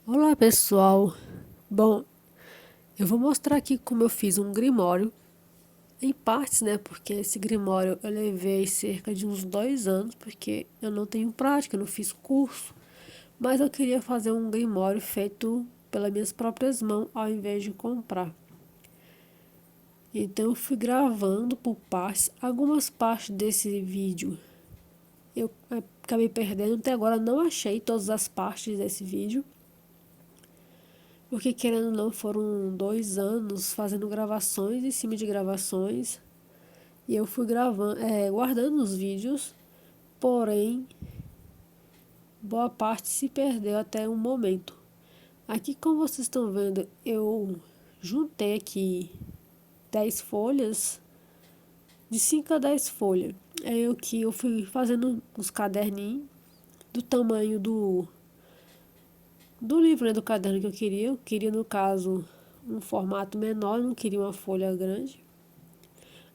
Olá pessoal, bom, eu vou mostrar aqui como eu fiz um grimório, em partes, né, porque esse grimório eu levei cerca de uns 2 anos, porque eu não tenho prática, eu não fiz curso, mas eu queria fazer um grimório feito pelas minhas próprias mãos, ao invés de comprar. Então eu fui gravando por partes, algumas partes desse vídeo eu acabei perdendo, até agora não achei todas as partes desse vídeo, porque querendo ou não foram 2 anos fazendo gravações em cima de gravações e eu fui gravando, guardando os vídeos, porém boa parte se perdeu até um momento. Aqui, como vocês estão vendo, eu juntei aqui 10 folhas, de 5 a 10 folhas. É o que eu fui fazendo os caderninhos do tamanho do livro, né, do caderno que eu queria. Eu queria, no caso, um formato menor, não queria uma folha grande.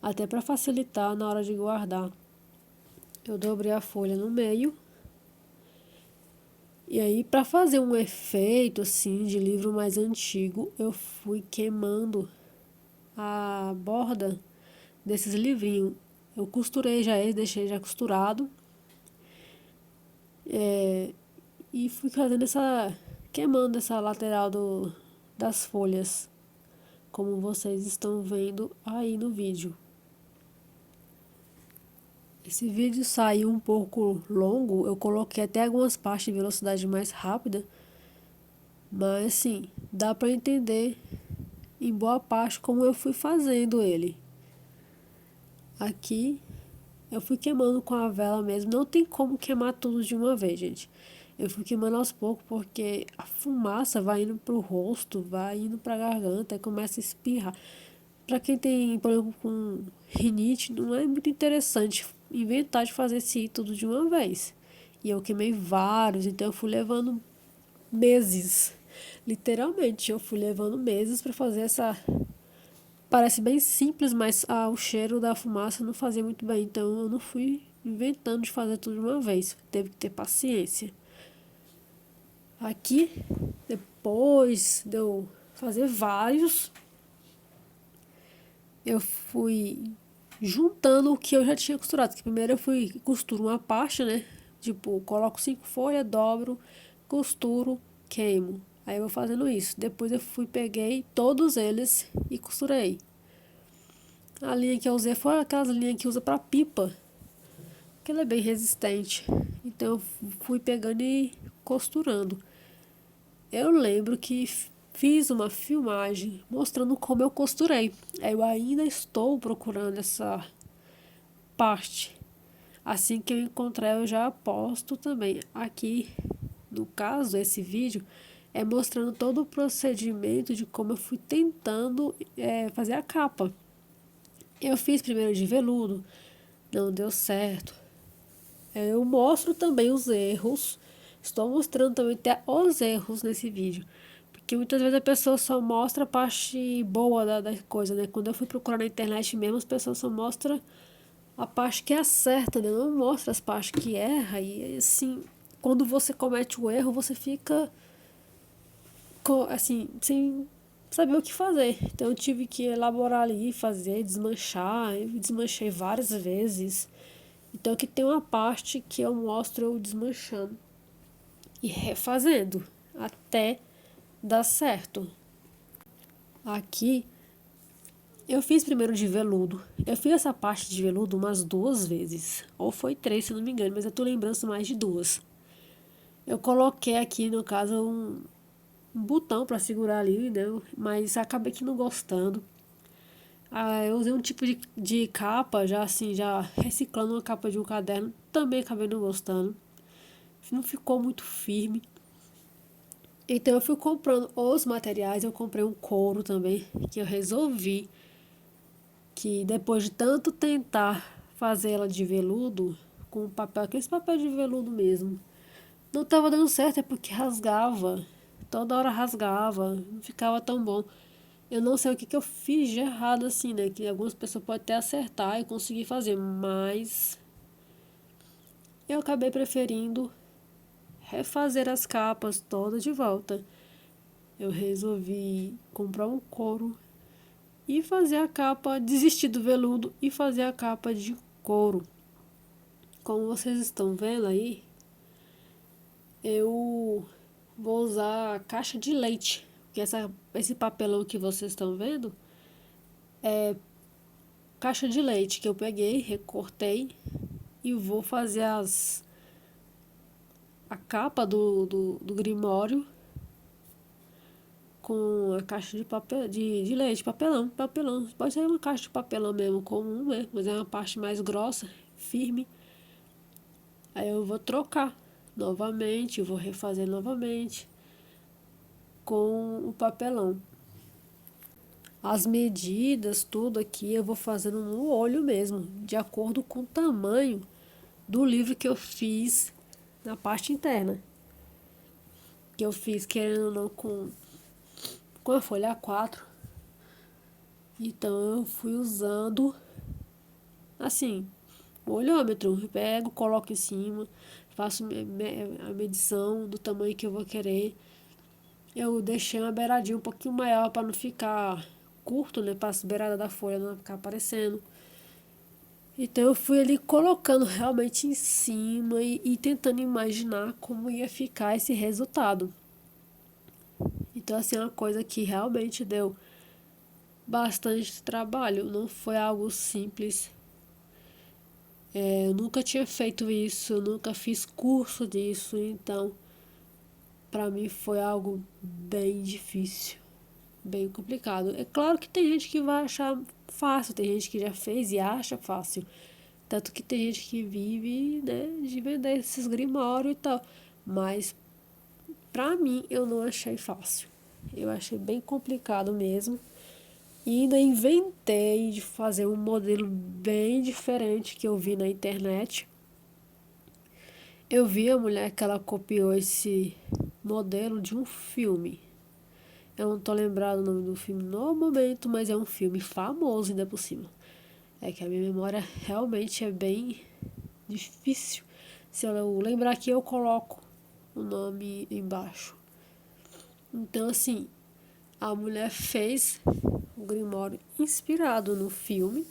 Até para facilitar na hora de guardar. Eu dobrei a folha no meio. E aí, para fazer um efeito assim de livro mais antigo, eu fui queimando a borda desses livrinhos. Eu costurei já eles, deixei já costurado. E fui fazendo queimando essa lateral das folhas, como vocês estão vendo aí no vídeo. Esse vídeo saiu um pouco longo, eu coloquei até algumas partes de velocidade mais rápida, mas assim, dá para entender em boa parte como eu fui fazendo ele. Aqui eu fui queimando com a vela mesmo, não tem como queimar tudo de uma vez, gente. Eu fui queimando aos poucos porque a fumaça vai indo pro rosto, vai indo pra garganta e começa a espirrar. Para quem tem problema com rinite, não é muito interessante inventar de fazer esse tudo de uma vez. E eu queimei vários, então eu fui levando meses. Literalmente, eu fui levando meses para fazer essa. Parece bem simples, mas o cheiro da fumaça não fazia muito bem. Então eu não fui inventando de fazer tudo de uma vez. Teve que ter paciência. Aqui, depois de eu fazer vários, eu fui juntando o que eu já tinha costurado. Que primeiro eu fui costuro uma parte, né? Tipo, coloco 5 folhas, dobro, costuro, queimo. Aí eu vou fazendo isso. Depois eu peguei todos eles e costurei. A linha que eu usei foi aquelas linhas que usa para pipa, que ela é bem resistente. Então eu fui pegando e costurando. Eu lembro que fiz uma filmagem mostrando como eu costurei. Eu ainda estou procurando essa parte. Assim que eu encontrar, eu já posto também. Aqui, no caso, esse vídeo é mostrando todo o procedimento de como eu fui tentando fazer a capa. Eu fiz primeiro de veludo, não deu certo. Eu mostro também os erros. Estou mostrando também até os erros nesse vídeo. Porque muitas vezes a pessoa só mostra a parte boa da coisa, né? Quando eu fui procurar na internet mesmo, as pessoas só mostram a parte que acerta, né? Não mostra as partes que erra. E assim, quando você comete o erro, você fica assim, sem saber o que fazer. Então eu tive que elaborar ali, fazer, desmanchar. Eu desmanchei várias vezes. Então aqui tem uma parte que eu mostro eu desmanchando e refazendo até dar certo. Aqui eu fiz primeiro de veludo. Eu fiz essa parte de veludo umas 2 vezes. Ou foi 3, se não me engano, mas eu tô lembrando mais de 2. Eu coloquei aqui, no caso, um botão para segurar ali, né? Mas acabei que não gostando. Eu usei um tipo de capa, já assim, já reciclando uma capa de um caderno. Também acabei não gostando. Não ficou muito firme. Então eu fui comprando os materiais. Eu comprei um couro também, que eu resolvi que depois de tanto tentar fazer ela de veludo, com papel, aquele papel de veludo mesmo, não estava dando certo, é porque rasgava, toda hora rasgava, não ficava tão bom. Eu não sei o que eu fiz de errado assim, né? Que algumas pessoas podem até acertar e conseguir fazer, mas eu acabei preferindo refazer as capas todas de volta. Eu resolvi comprar um couro e fazer a capa, desistir do veludo e fazer a capa de couro. Como vocês estão vendo aí, eu vou usar caixa de leite, porque esse papelão que vocês estão vendo é caixa de leite que eu peguei, recortei e vou fazer a capa do Grimório com a caixa de papel de leite, papelão. Pode ser uma caixa de papelão mesmo, comum, né? Mas é uma parte mais grossa, firme. Aí eu vou trocar novamente, eu vou refazer novamente com o papelão. As medidas, tudo aqui eu vou fazendo no olho mesmo, de acordo com o tamanho do livro que eu fiz na parte interna. Que eu fiz, querendo ou não, com a folha A4. Então eu fui usando assim, o olhômetro. Eu pego, coloco em cima, faço a medição do tamanho que eu vou querer. Eu deixei uma beiradinha um pouquinho maior para não ficar curto, né? Para as beiradas da folha não ficar aparecendo. Então eu fui ali colocando realmente em cima e tentando imaginar como ia ficar esse resultado. Então assim, é uma coisa que realmente deu bastante trabalho, não foi algo simples. Eu nunca tinha feito isso, eu nunca fiz curso disso, então para mim foi algo bem difícil, bem complicado. É claro que tem gente que vai achar fácil, tem gente que já fez e acha fácil. Tanto que tem gente que vive, né, de vender esses grimórios e tal. Mas pra mim eu não achei fácil. Eu achei bem complicado mesmo. E ainda inventei de fazer um modelo bem diferente que eu vi na internet. Eu vi a mulher que ela copiou esse modelo de um filme. Eu não tô lembrado o nome do filme no momento, mas é um filme famoso ainda por cima. É que a minha memória realmente é bem difícil. Se eu lembrar aqui, eu coloco o nome embaixo. Então, assim, a mulher fez o Grimório inspirado no filme.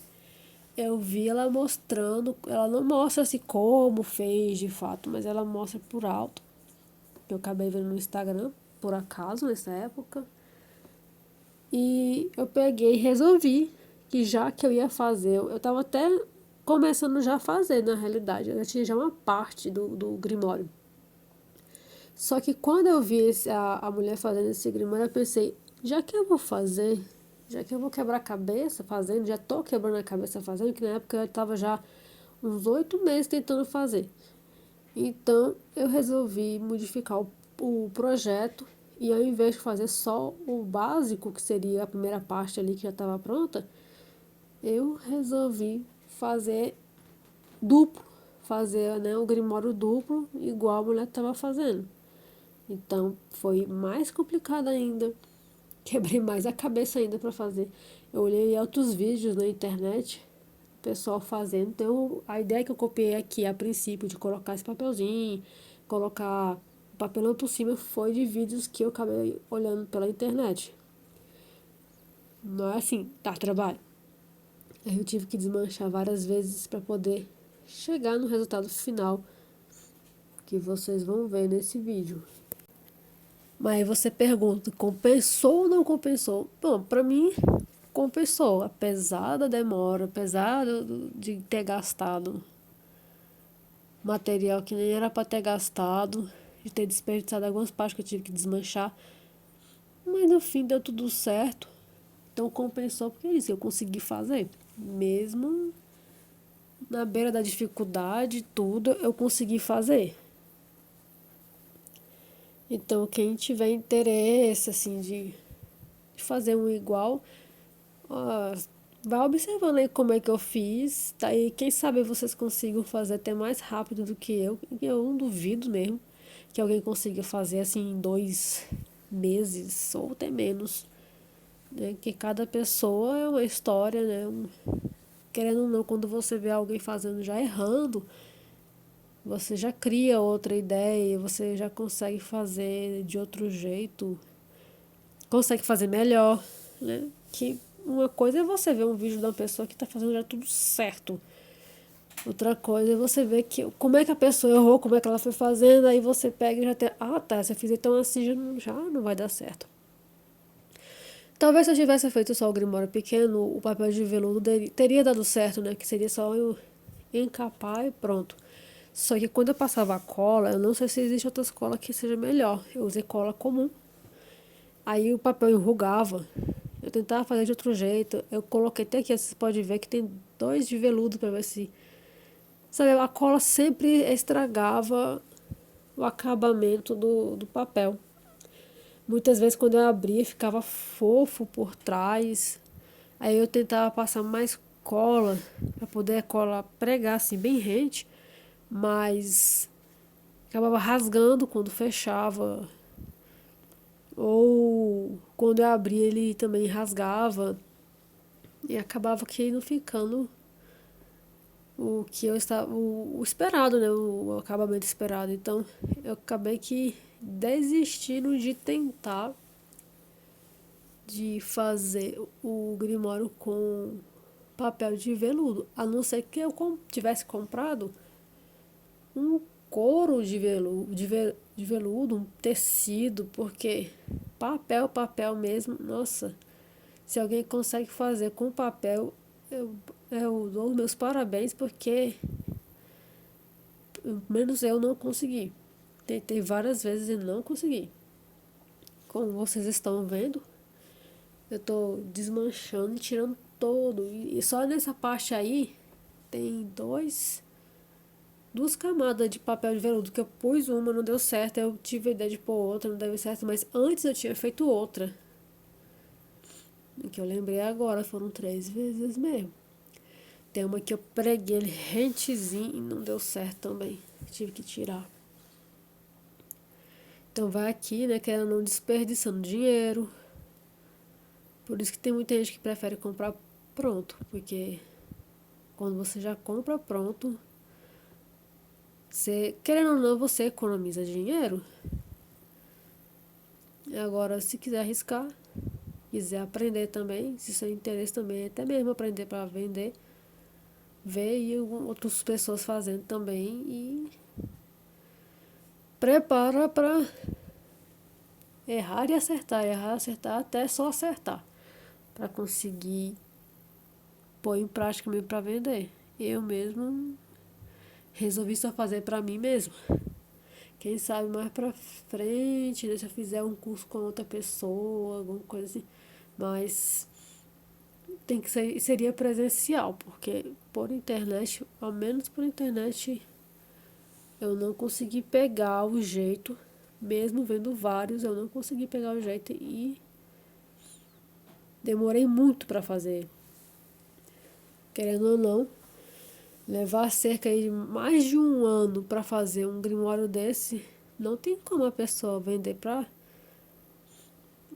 Eu vi ela mostrando, ela não mostra assim como fez de fato, mas ela mostra por alto. Eu acabei vendo no Instagram, por acaso, nessa época. E eu peguei e resolvi que já que eu ia fazer, eu tava até começando já a fazer, na realidade. Eu já tinha já uma parte do Grimório. Só que quando eu vi a mulher fazendo esse Grimório, eu pensei, já que eu vou fazer, já que eu vou quebrar a cabeça fazendo, já tô quebrando a cabeça fazendo, que na época eu tava já uns 8 meses tentando fazer. Então eu resolvi modificar o projeto e ao invés de fazer só o básico, que seria a primeira parte ali que já estava pronta, eu resolvi fazer duplo, fazer, né, o Grimório duplo, igual a mulher estava fazendo. Então foi mais complicado ainda, quebrei mais a cabeça ainda para fazer. Eu olhei outros vídeos na internet, o pessoal fazendo. Então a ideia que eu copiei aqui a princípio de colocar esse papelzinho, colocar o papelão por cima, foi de vídeos que eu acabei olhando pela internet. Não é assim, tá trabalho. Aí eu tive que desmanchar várias vezes para poder chegar no resultado final que vocês vão ver nesse vídeo. Mas aí você pergunta, compensou ou não compensou? Bom, para mim, compensou. Apesar da demora, apesar de ter gastado material que nem era para ter gastado, de ter desperdiçado algumas partes que eu tive que desmanchar. Mas no fim deu tudo certo. Então compensou porque é isso, eu consegui fazer. Mesmo na beira da dificuldade, tudo, eu consegui fazer. Então, quem tiver interesse, assim, de fazer um igual, ó, vai observando aí como é que eu fiz, tá? E quem sabe vocês consigam fazer até mais rápido do que eu. Eu não duvido mesmo que alguém consiga fazer, assim, em 2 meses ou até menos, né? Que cada pessoa é uma história, né? Querendo ou não, quando você vê alguém fazendo já errando, você já cria outra ideia, você já consegue fazer de outro jeito, consegue fazer melhor, né? Que uma coisa é você ver um vídeo de uma pessoa que está fazendo já tudo certo. Outra coisa é você ver que, como é que a pessoa errou, como é que ela foi fazendo, aí você pega e já tem, ah tá, se eu fizer então assim já não vai dar certo. Talvez se eu tivesse feito só o Grimório pequeno, o papel de veludo teria dado certo, né? Que seria só eu encapar e pronto. Só que quando eu passava a cola, eu não sei se existe outra cola que seja melhor. Eu usei cola comum. Aí o papel enrugava. Eu tentava fazer de outro jeito. Eu coloquei até aqui, vocês podem ver que tem 2 de veludo para ver se... Sabe, a cola sempre estragava o acabamento do papel. Muitas vezes quando eu abria ficava fofo por trás. Aí eu tentava passar mais cola, para poder a cola pregar assim bem rente, mas acabava rasgando quando fechava. Ou quando eu abria ele também rasgava. E acabava que não ficando o que eu estava, o esperado, né? O acabamento esperado. Então eu acabei que desistindo de tentar de fazer o Grimório com papel de veludo, a não ser que eu tivesse comprado um couro de veludo, um tecido, porque papel mesmo, nossa, se alguém consegue fazer com papel, eu dou meus parabéns, porque pelo menos eu não consegui. Tentei várias vezes e não consegui. Como vocês estão vendo, eu tô desmanchando e tirando todo. E só nessa parte aí tem duas camadas de papel de veludo que eu pus uma, não deu certo. Eu tive a ideia de pôr outra, não deu certo. Mas antes eu tinha feito outra. Que eu lembrei agora, foram 3 vezes mesmo. Tem uma que eu preguei ele rentezinho e não deu certo também. Tive que tirar. Então vai aqui, né, que ela não desperdiçando dinheiro. Por isso que tem muita gente que prefere comprar pronto, porque quando você já compra pronto, você, querendo ou não, você economiza dinheiro. Agora, se quiser arriscar, quiser aprender também, se seu interesse também é até mesmo aprender para vender, ver e outras pessoas fazendo também e prepara para errar e acertar até só acertar, para conseguir pôr em prática mesmo para vender. Eu mesmo resolvi só fazer para mim mesmo. Quem sabe mais pra frente, né, se eu fizer um curso com outra pessoa, alguma coisa assim. Mas tem que ser, seria presencial, porque por internet, ao menos por internet, eu não consegui pegar o jeito, mesmo vendo vários, eu não consegui pegar o jeito e demorei muito para fazer. Querendo ou não, levar cerca de mais de um ano para fazer um grimório desse, não tem como a pessoa vender para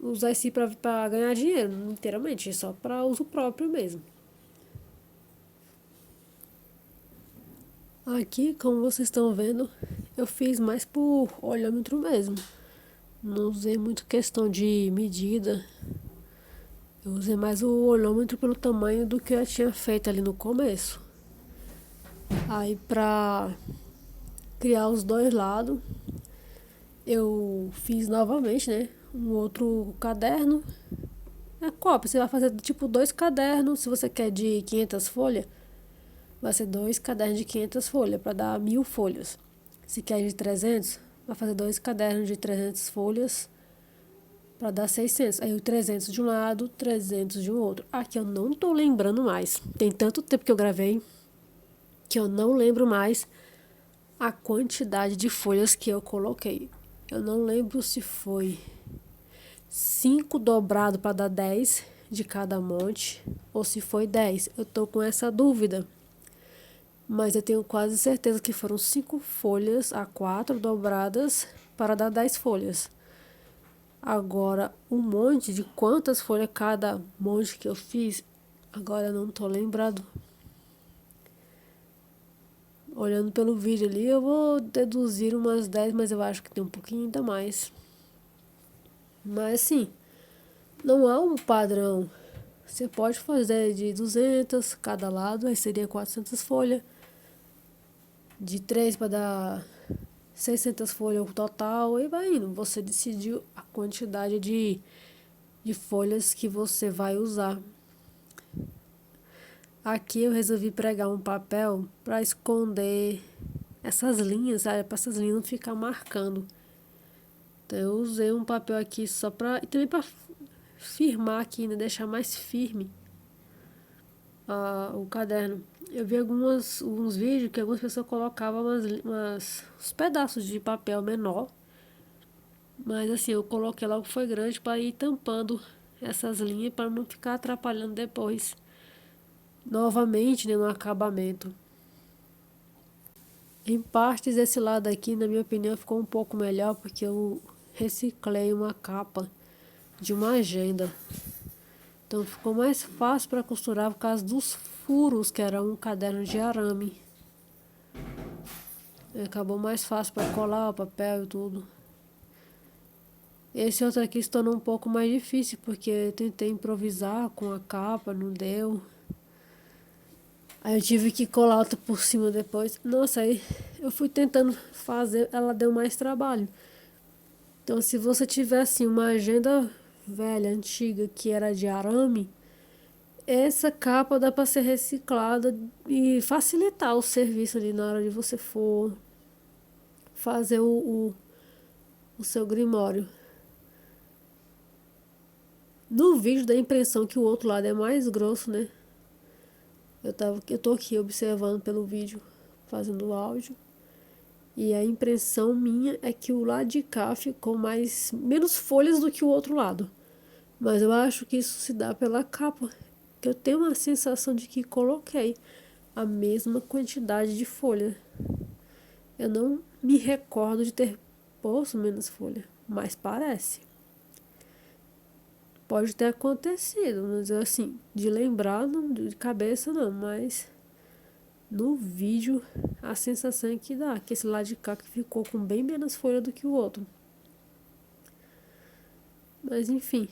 usar esse para ganhar dinheiro, inteiramente, só para uso próprio mesmo. Aqui, como vocês estão vendo, eu fiz mais por olhômetro mesmo. Não usei muito questão de medida. Eu usei mais o olhômetro pelo tamanho do que eu tinha feito ali no começo. Aí, pra criar os dois lados, eu fiz novamente, né? Um outro caderno. É cópia, você vai fazer tipo 2 cadernos. Se você quer de 500 folhas, vai ser 2 cadernos de 500 folhas, para dar 1000 folhas. Se quer de 300, vai fazer 2 cadernos de 300 folhas, para dar 600. Aí o 300 de um lado, 300 de um outro. Aqui eu não tô lembrando mais. Tem tanto tempo que eu gravei que eu não lembro mais a quantidade de folhas que eu coloquei. Eu não lembro se foi 5 dobrado para dar 10 de cada monte ou se foi 10. Eu tô com essa dúvida. Mas eu tenho quase certeza que foram 5 folhas A4 dobradas para dar 10 folhas. Agora, um monte de quantas folhas cada monte que eu fiz, agora eu não tô lembrado. Olhando pelo vídeo ali, eu vou deduzir umas 10, mas eu acho que tem um pouquinho ainda mais. Mas assim, não há um padrão. Você pode fazer de 200 cada lado, aí seria 400 folhas. De 3 para dar 600 folhas o total, e vai indo. Você decidiu a quantidade de folhas que você vai usar. Aqui eu resolvi pregar um papel para esconder essas linhas, sabe? Para essas linhas não ficar marcando. Então eu usei um papel aqui só para... E também para firmar aqui, né? Deixar mais firme o caderno. Eu vi alguns vídeos que algumas pessoas colocavam uns pedaços de papel menor. Mas assim, eu coloquei logo que foi grande para ir tampando essas linhas para não ficar atrapalhando depois. Novamente, né, no acabamento. Em partes, esse lado aqui, na minha opinião, ficou um pouco melhor porque eu reciclei uma capa de uma agenda. Então ficou mais fácil para costurar por causa dos furos, que era um caderno de arame. Acabou mais fácil para colar o papel e tudo. Esse outro aqui se tornou um pouco mais difícil, porque eu tentei improvisar com a capa, não deu. Aí eu tive que colar outra por cima depois. Nossa, aí eu fui tentando fazer, ela deu mais trabalho. Então, se você tivesse uma agenda velha, antiga, que era de arame, essa capa dá para ser reciclada e facilitar o serviço ali na hora de você for fazer o seu grimório. No vídeo dá a impressão que o outro lado é mais grosso, né? Eu tô aqui observando pelo vídeo, fazendo o áudio. E a impressão minha é que o lado de cá ficou menos folhas do que o outro lado. Mas eu acho que isso se dá pela capa, que eu tenho uma sensação de que coloquei a mesma quantidade de folha. Eu não me recordo de ter posto menos folha, mas parece. Pode ter acontecido, mas assim, de lembrar, não, de cabeça não, mas no vídeo a sensação é que dá, que esse lado de cá que ficou com bem menos folha do que o outro. Mas enfim,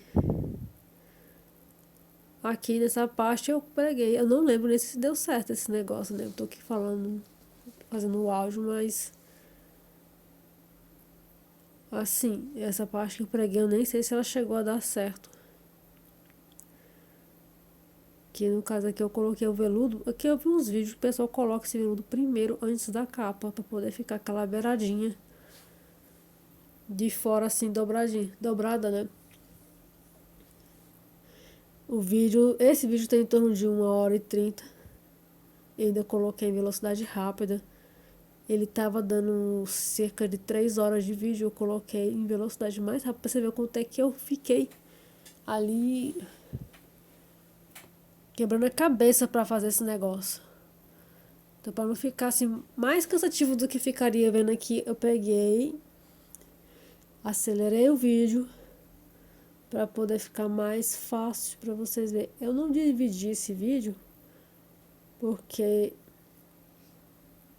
aqui nessa parte eu preguei, eu não lembro nem se deu certo esse negócio, né? Eu tô aqui falando, fazendo o áudio, mas assim, essa parte que eu preguei eu nem sei se ela chegou a dar certo. Que no caso aqui eu coloquei o veludo. Aqui eu vi uns vídeos que o pessoal coloca esse veludo primeiro antes da capa, pra poder ficar aquela beiradinha de fora assim dobradinha, dobrada, né? Esse vídeo tem em torno de 1h30. Eu ainda coloquei em velocidade rápida. Ele tava dando cerca de 3 horas de vídeo. Eu coloquei em velocidade mais rápida pra você ver quanto é que eu fiquei ali quebrando a cabeça pra fazer esse negócio. Então, para não ficar assim mais cansativo do que ficaria vendo aqui, eu peguei, acelerei o vídeo para poder ficar mais fácil para vocês verem. Eu não dividi esse vídeo porque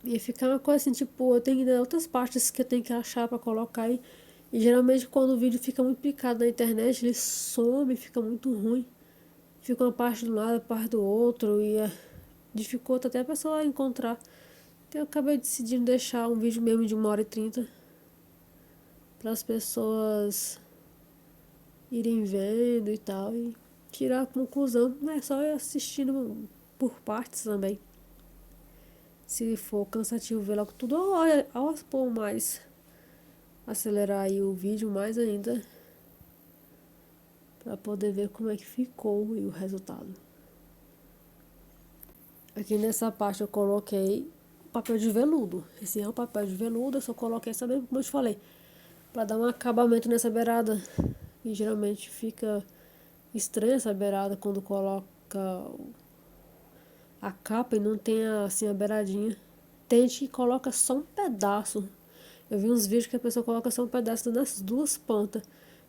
ia ficar uma coisa assim, tipo, eu tenho outras partes que eu tenho que achar para colocar aí. E geralmente quando o vídeo fica muito picado na internet, ele some, fica muito ruim. Fica uma parte de um lado, a parte do outro e dificulta até a pessoa encontrar. Então eu acabei decidindo deixar um vídeo mesmo de 1h30 para as pessoas irem vendo e tal e tirar a conclusão. Não é só eu assistindo por partes também. Se for cansativo ver logo tudo, ao pôr mais, acelerar aí o vídeo mais ainda para poder ver como é que ficou e o resultado. Aqui nessa parte eu coloquei papel de veludo. Esse é o papel de veludo, eu só coloquei, sabe como eu te falei, para dar um acabamento nessa beirada. E geralmente fica estranha essa beirada quando coloca a capa e não tem assim a beiradinha. Tem gente que coloca só um pedaço. Eu vi uns vídeos que a pessoa coloca só um pedaço nas duas pontas.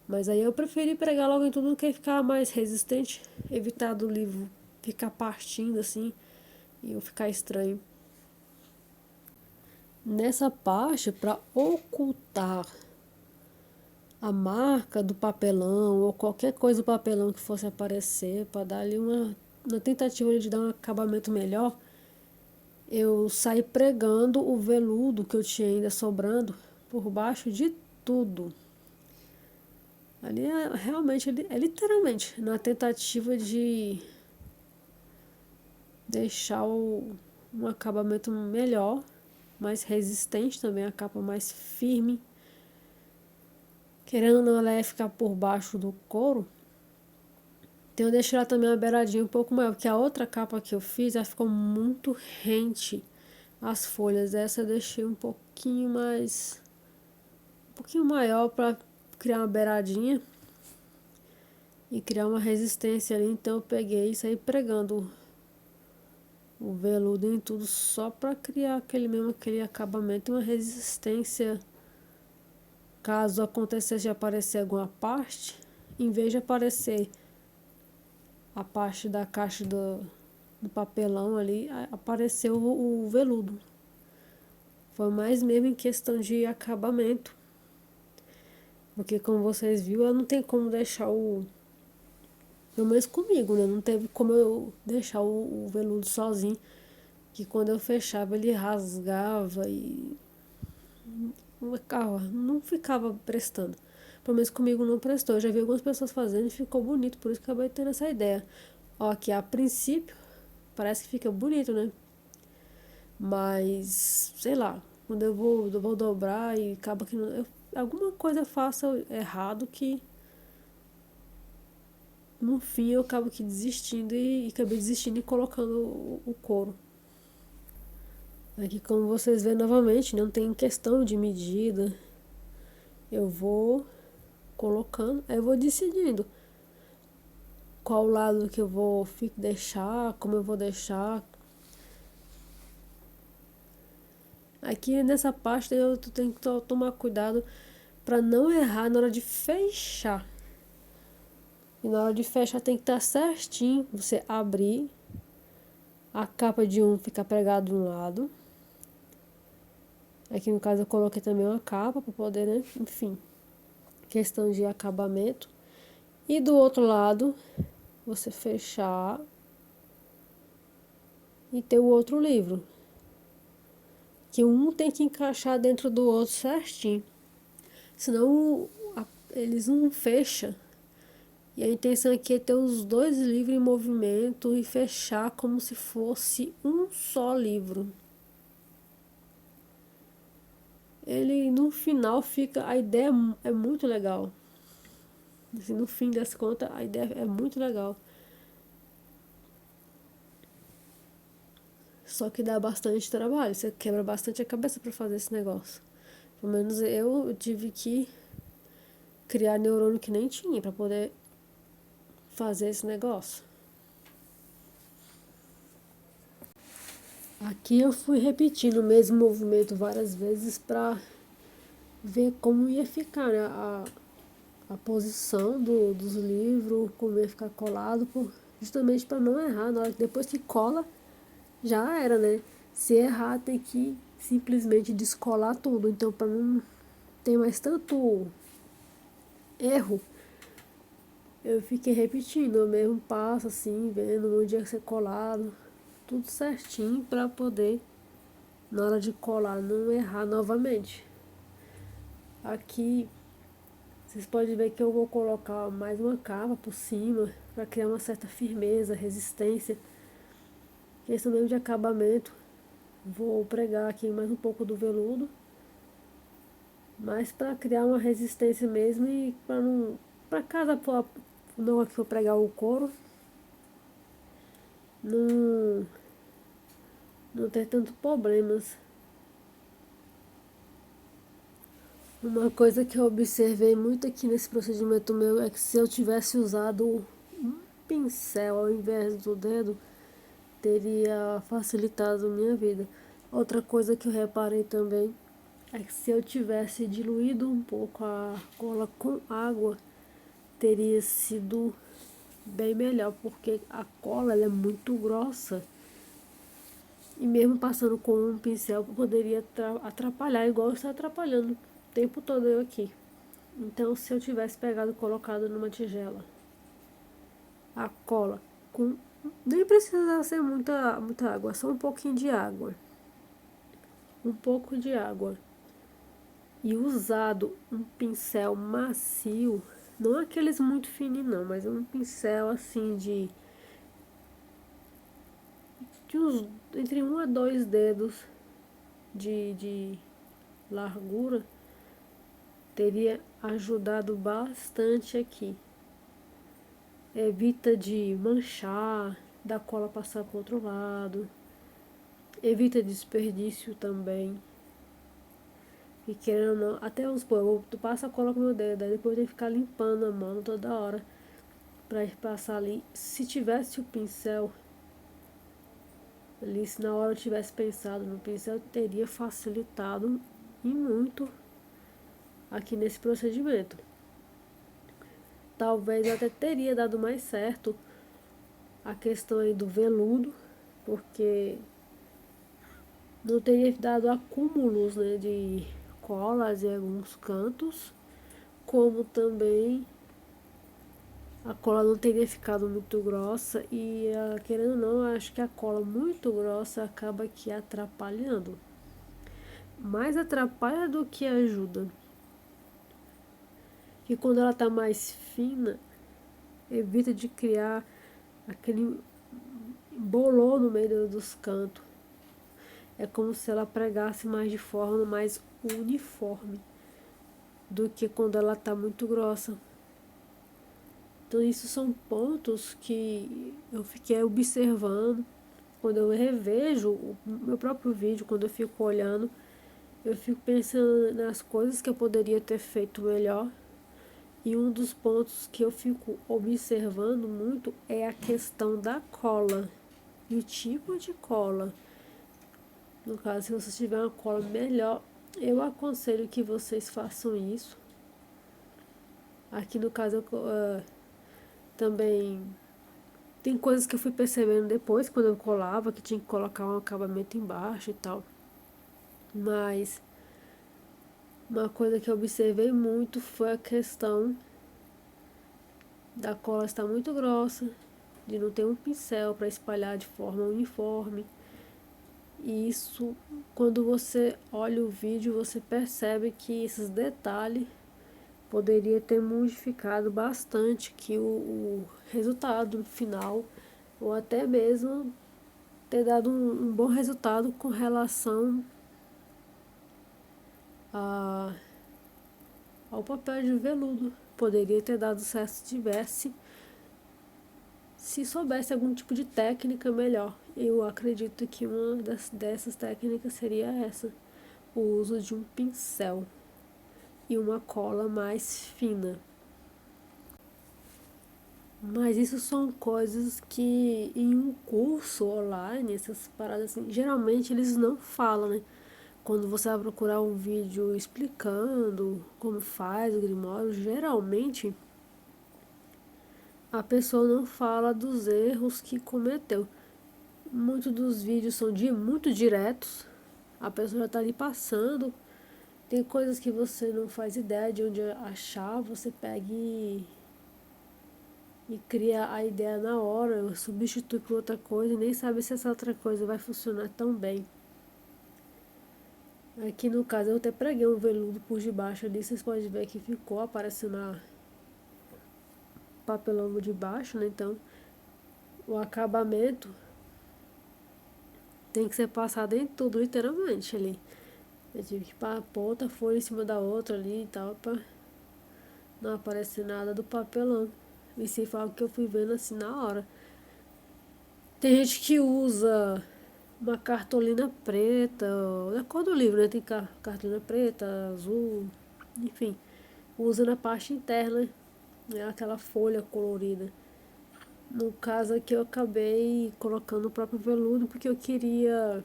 Mas aí eu preferi pregar logo em tudo do que ficar mais resistente. Evitar do livro ficar partindo assim e eu ficar estranho. Nessa parte, para ocultar a marca do papelão ou qualquer coisa do papelão que fosse aparecer, para dar ali uma tentativa de dar um acabamento melhor, eu saí pregando o veludo que eu tinha ainda sobrando por baixo de tudo. Ali realmente, é literalmente na tentativa de deixar um acabamento melhor, mais resistente também, a capa mais firme. Querendo ou não, ela ia ficar por baixo do couro. Então eu deixei ela também uma beiradinha um pouco maior, porque a outra capa que eu fiz, ela ficou muito rente as folhas. Essa eu deixei um pouquinho maior para criar uma beiradinha e criar uma resistência ali. Então eu peguei e saí pregando o veludo em tudo só para criar aquele acabamento e uma resistência caso acontecesse de aparecer alguma parte, em vez de aparecer a parte da caixa do papelão ali, apareceu o veludo. Foi mais mesmo em questão de acabamento, porque como vocês viram, eu não tenho como deixar pelo menos comigo, né? Não teve como eu deixar o veludo sozinho, que quando eu fechava ele rasgava e não ficava prestando. Pelo menos comigo não prestou. Eu já vi algumas pessoas fazendo e ficou bonito, por isso que acabei tendo essa ideia. Ó, que a princípio parece que fica bonito, né? Mas, sei lá, quando eu vou dobrar e acaba que alguma coisa eu faço errado que no fim eu acabo que desistindo e acabei desistindo e colocando o couro. Aqui, como vocês veem novamente, não tem questão de medida. Eu vou colocando, aí eu vou decidindo qual lado que eu vou deixar, como eu vou deixar. Aqui nessa parte eu tenho que tomar cuidado para não errar na hora de fechar. E na hora de fechar tem que estar certinho. Você abrir, a capa de um fica pregada de um lado. Aqui no caso eu coloquei também uma capa para poder, né? Enfim, questão de acabamento. E do outro lado, você fechar e ter o outro livro. Que um tem que encaixar dentro do outro certinho. Senão eles não fecham. E a intenção aqui é ter os dois livros em movimento e fechar como se fosse um só livro. Ele no final fica, a ideia é muito legal. Assim, no fim das contas, a ideia é muito legal. Só que dá bastante trabalho, você quebra bastante a cabeça para fazer esse negócio. Pelo menos eu tive que criar neurônio que nem tinha para poder fazer esse negócio. Aqui eu fui repetindo o mesmo movimento várias vezes para ver como ia ficar, né? A posição dos livros, como ia ficar colado, justamente para não errar. Na hora que depois que cola, já era, né? Se errar, tem que simplesmente descolar tudo. Então, para não ter mais tanto erro, eu fiquei repetindo o mesmo passo, assim, vendo onde ia ser colado, tudo certinho para poder, na hora de colar, não errar novamente. Aqui vocês podem ver que eu vou colocar mais uma capa por cima para criar uma certa firmeza, resistência. Questão mesmo de acabamento. Vou pregar aqui mais um pouco do veludo, mas para criar uma resistência mesmo e para não, para casa for não aqui for pregar o couro, não não ter tanto problemas. Uma coisa que eu observei muito aqui nesse procedimento meu é que se eu tivesse usado um pincel ao invés do dedo, teria facilitado a minha vida. Outra coisa que eu reparei também é que se eu tivesse diluído um pouco a cola com água, teria sido bem melhor, porque a cola ela é muito grossa E mesmo passando com um pincel poderia atrapalhar, igual está atrapalhando o tempo todo eu aqui. Então, se eu tivesse pegado e colocado numa tigela a cola com... Nem precisa ser muita água, só um pouquinho de água. Um pouco de água. E usado um pincel macio, não aqueles muito fininhos não, mas um pincel assim de uns entre 1 a 2 dedos de largura, teria ajudado bastante aqui. Evita de manchar, da cola passar para o outro lado, evita desperdício também. E querendo ou não, até vamos supor, tu passa a cola com o meu dedo, aí depois tem que ficar limpando a mão toda hora pra passar ali. Se tivesse o pincel ali, se na hora eu tivesse pensado no pincel, teria facilitado e muito aqui nesse procedimento. Talvez até teria dado mais certo a questão aí do veludo, porque não teria dado acúmulos, né, de colas em alguns cantos, como também a cola não teria ficado muito grossa e, querendo ou não, acho que a cola muito grossa acaba aqui atrapalhando. Mais atrapalha do que ajuda. E quando ela tá mais fina, evita de criar aquele bolor no meio dos cantos. É como se ela pregasse mais de forma mais uniforme do que quando ela tá muito grossa. Então isso são pontos que eu fiquei observando. Quando eu revejo o meu próprio vídeo, quando eu fico olhando, eu fico pensando nas coisas que eu poderia ter feito melhor. E um dos pontos que eu fico observando muito é a questão da cola e o tipo de cola. No caso, se você tiver uma cola melhor, eu aconselho que vocês façam isso. Aqui no caso, eu também tem coisas que eu fui percebendo depois, quando eu colava, que tinha que colocar um acabamento embaixo e tal. Mas uma coisa que eu observei muito foi a questão da cola estar muito grossa, de não ter um pincel para espalhar de forma uniforme. E isso, quando você olha o vídeo, você percebe que esses detalhes poderia ter modificado bastante que o resultado final, ou até mesmo ter dado um bom resultado com relação ao papel de veludo. Poderia ter dado certo se tivesse, se soubesse algum tipo de técnica melhor. Eu acredito que uma dessas técnicas seria essa, o uso de um pincel e uma cola mais fina. Mas isso são coisas que em um curso online, essas paradas assim, geralmente eles não falam, né? Quando você vai procurar um vídeo explicando como faz o Grimório, geralmente a pessoa não fala dos erros que cometeu. Muitos dos vídeos são muito diretos, a pessoa já está ali passando, tem coisas que você não faz ideia de onde achar, você pega e cria a ideia na hora, substitui por outra coisa e nem sabe se essa outra coisa vai funcionar tão bem. Aqui no caso eu até preguei um veludo por debaixo ali, vocês podem ver que ficou aparecendo a papelão de baixo, né? Então o acabamento tem que ser passado em tudo, literalmente ali. Eu tive que pôr outra folha em cima da outra ali e tal, pra não aparecer nada do papelão. E se fala que eu fui vendo assim na hora. Tem gente que usa uma cartolina preta, da cor do livro, né? Tem cartolina preta, azul, enfim. Usa na parte interna, né? Aquela folha colorida. No caso aqui eu acabei colocando o próprio veludo porque eu queria...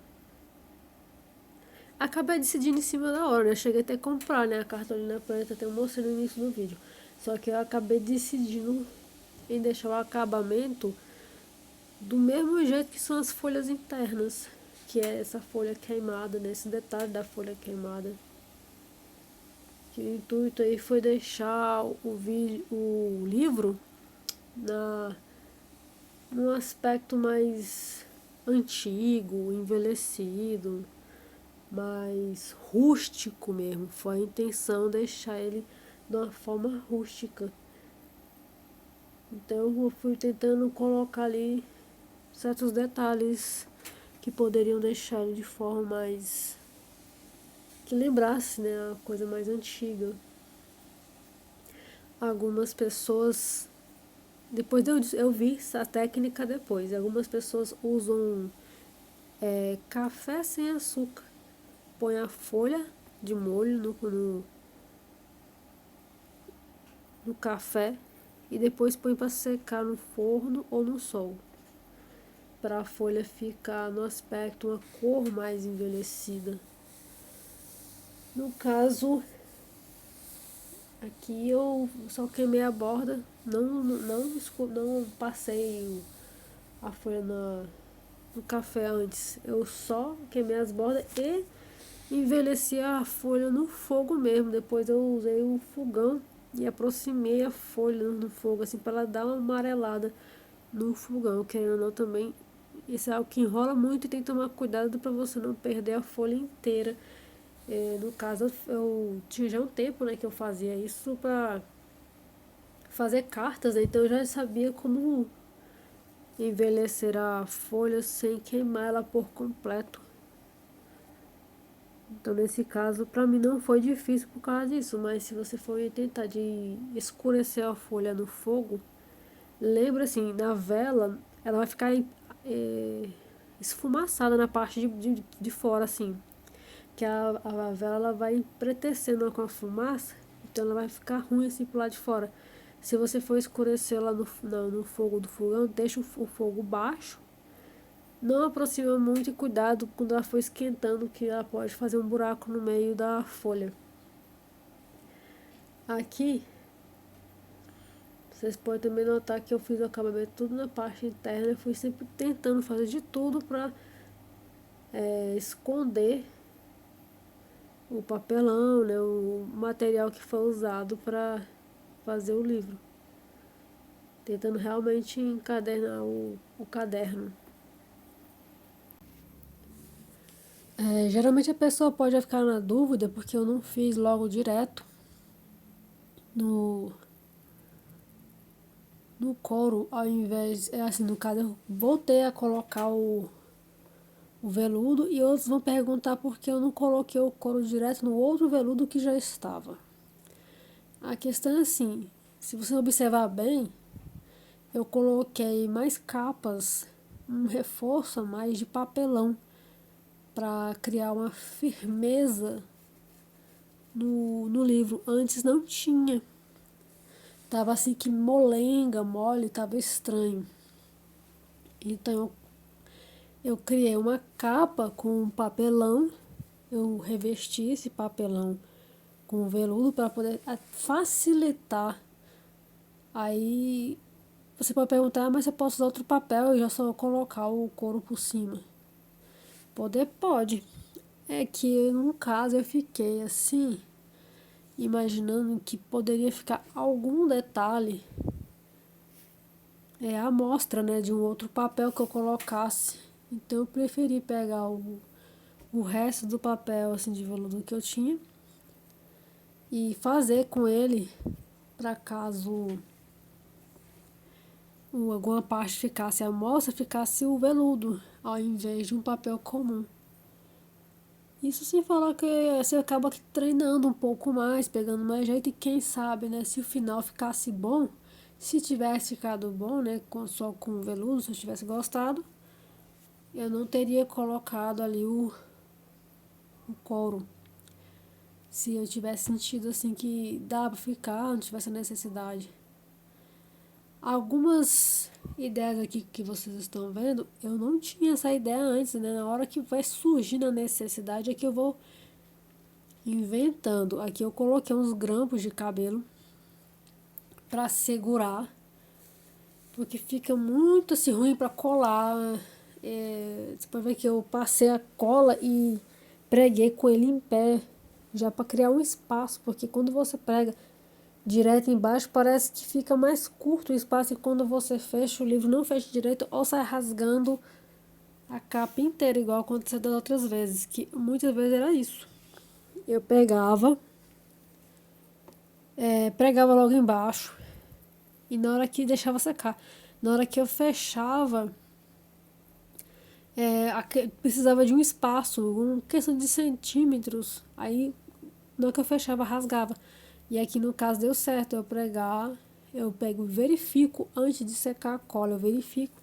Acabei decidindo em cima da hora, né? Eu cheguei até a comprar, né? A cartolina preta, até eu mostrei no início do vídeo. Só que eu acabei decidindo em deixar o acabamento do mesmo jeito que são as folhas internas. que é essa folha queimada, né? Esse detalhe da folha queimada. Que o intuito aí foi deixar o livro num aspecto mais antigo, envelhecido, mais rústico mesmo. Foi a intenção deixar ele de uma forma rústica. Então eu fui tentando colocar ali certos detalhes que poderiam deixar ele de forma mais que lembrasse, né, a coisa mais antiga. Algumas pessoas, depois eu vi essa técnica depois, algumas pessoas usam café sem açúcar, põe a folha de molho no café e depois põe para secar no forno ou no sol, para a folha ficar no aspecto, uma cor mais envelhecida. No caso, aqui eu só queimei a borda, não passei a folha no café antes. Eu só queimei as bordas e envelheci a folha no fogo mesmo. Depois eu usei o fogão e aproximei a folha no fogo, assim, para ela dar uma amarelada no fogão. Querendo ou não também, isso é algo que enrola muito e tem que tomar cuidado para você não perder a folha inteira. No caso, eu tinha já um tempo, né, que eu fazia isso para fazer cartas, né, então eu já sabia como envelhecer a folha sem queimar ela por completo. Então, nesse caso, para mim não foi difícil por causa disso, mas se você for tentar de escurecer a folha no fogo, lembra assim, na vela, ela vai ficar esfumaçada na parte de fora, assim, que a vela ela vai empretecendo com a fumaça, então ela vai ficar ruim assim pro lado de fora. Se você for escurecer lá no fogo do fogão, deixa o fogo baixo, não aproxima muito e cuidado quando ela for esquentando, que ela pode fazer um buraco no meio da folha. Aqui, vocês podem também notar que eu fiz o acabamento tudo na parte interna. Eu fui sempre tentando fazer de tudo para esconder o papelão, né, o material que foi usado para fazer o livro. Tentando realmente encadernar o caderno. Geralmente a pessoa pode ficar na dúvida porque eu não fiz logo direto no, no couro, ao invés, assim, no caso eu voltei a colocar o veludo e outros vão perguntar por que eu não coloquei o couro direto no outro veludo que já estava. A questão é assim, se você observar bem, eu coloquei mais capas, um reforço a mais de papelão para criar uma firmeza no livro. Antes não tinha. Tava assim que molenga, mole, tava estranho. Então eu criei uma capa com papelão, eu revesti esse papelão com veludo para poder facilitar. Aí você pode perguntar, mas eu posso usar outro papel e já só colocar o couro por cima? Poder pode. É que no caso eu fiquei assim, imaginando que poderia ficar algum detalhe a amostra, né, de um outro papel que eu colocasse. Então eu preferi pegar o resto do papel assim de veludo que eu tinha e fazer com ele para caso alguma parte ficasse a amostra, ficasse o veludo ao invés de um papel comum. Isso sem falar que você acaba treinando um pouco mais, pegando mais jeito e quem sabe, né, se o final ficasse bom, se tivesse ficado bom, né, só com veludo, se eu tivesse gostado, eu não teria colocado ali o couro. Se eu tivesse sentido assim que dá pra ficar, não tivesse necessidade. Algumas ideias aqui que vocês estão vendo, eu não tinha essa ideia antes, né? Na hora que vai surgindo a necessidade é que eu vou inventando. Aqui eu coloquei uns grampos de cabelo para segurar, porque fica muito assim ruim para colar Você pode ver que eu passei a cola e preguei com ele em pé, já para criar um espaço, porque quando você prega direto embaixo parece que fica mais curto o espaço e quando você fecha o livro não fecha direito ou sai rasgando a capa inteira, igual aconteceu das outras vezes, que muitas vezes era isso. Eu pegava, pregava logo embaixo e na hora que deixava secar, na hora que eu fechava, precisava de um espaço, uma questão de centímetros, aí na hora que eu fechava rasgava. E aqui no caso deu certo eu pregar, eu pego, verifico antes de secar a cola, eu verifico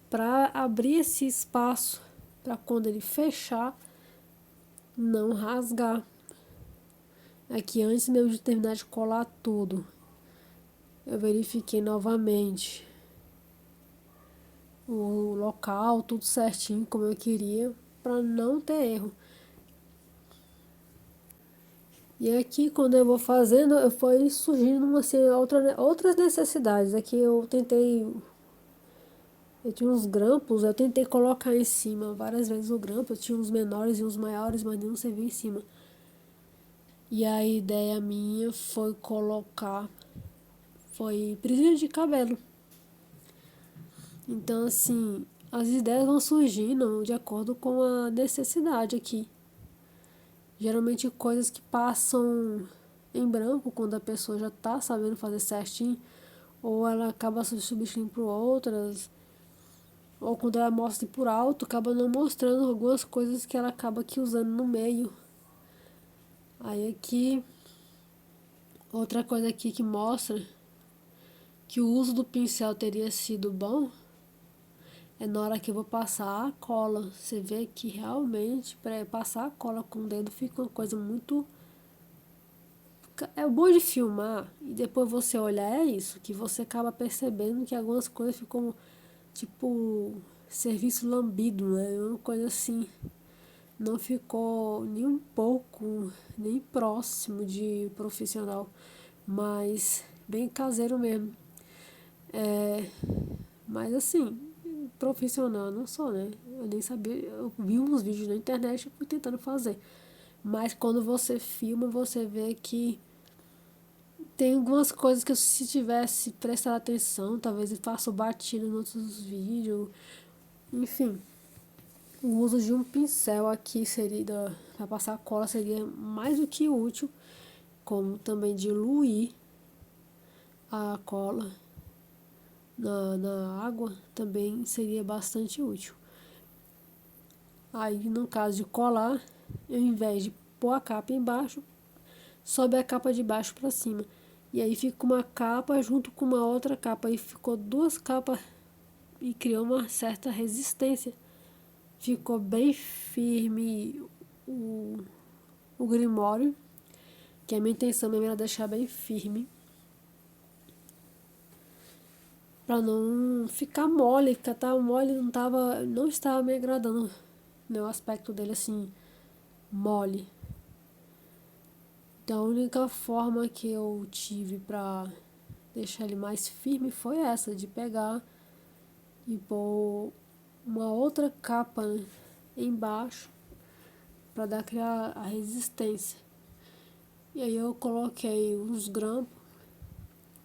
para abrir esse espaço para quando ele fechar não rasgar. Aqui antes mesmo de terminar de colar tudo, eu verifiquei novamente o local, tudo certinho como eu queria, para não ter erro. E aqui quando eu vou fazendo, eu fui surgindo assim, outras necessidades. Aqui eu tinha uns grampos, eu tentei colocar em cima várias vezes o grampo, eu tinha uns menores e uns maiores, mas nenhum servia em cima. E a ideia minha foi presilha de cabelo. Então, assim, as ideias vão surgindo de acordo com a necessidade aqui. Geralmente coisas que passam em branco quando a pessoa já está sabendo fazer certinho, ou ela acaba substituindo por outras, ou quando ela mostra por alto, acaba não mostrando algumas coisas que ela acaba aqui usando no meio. Aí aqui, outra coisa aqui que mostra que o uso do pincel teria sido bom é na hora que eu vou passar a cola. Você vê que realmente para passar a cola com o dedo fica uma coisa muito. É bom de filmar e depois você olhar, é isso, que você acaba percebendo que algumas coisas ficam tipo serviço lambido, né? Uma coisa assim. Não ficou nem um pouco, nem próximo de profissional, mas bem caseiro mesmo. Mas assim, profissional não sou, né? Eu nem sabia, eu vi uns vídeos na internet e fui tentando fazer. Mas quando você filma, você vê que tem algumas coisas que eu, se tivesse prestado atenção, talvez eu faça batido em outros vídeos. Enfim, o uso de um pincel aqui seria, para passar cola, seria mais do que útil, como também diluir a cola na água também seria bastante útil. Aí, no caso de colar, ao invés de pôr a capa embaixo, sobe a capa de baixo para cima. E aí fica uma capa junto com uma outra capa. Aí ficou duas capas e criou uma certa resistência. Ficou bem firme o grimório, que a minha intenção mesmo era deixar bem firme. Pra não ficar mole, porque tava mole, não estava me agradando, né, o aspecto dele assim, mole. Então a única forma que eu tive pra deixar ele mais firme foi essa, de pegar e pôr uma outra capa, né, embaixo para dar criar a resistência. E aí eu coloquei uns grampos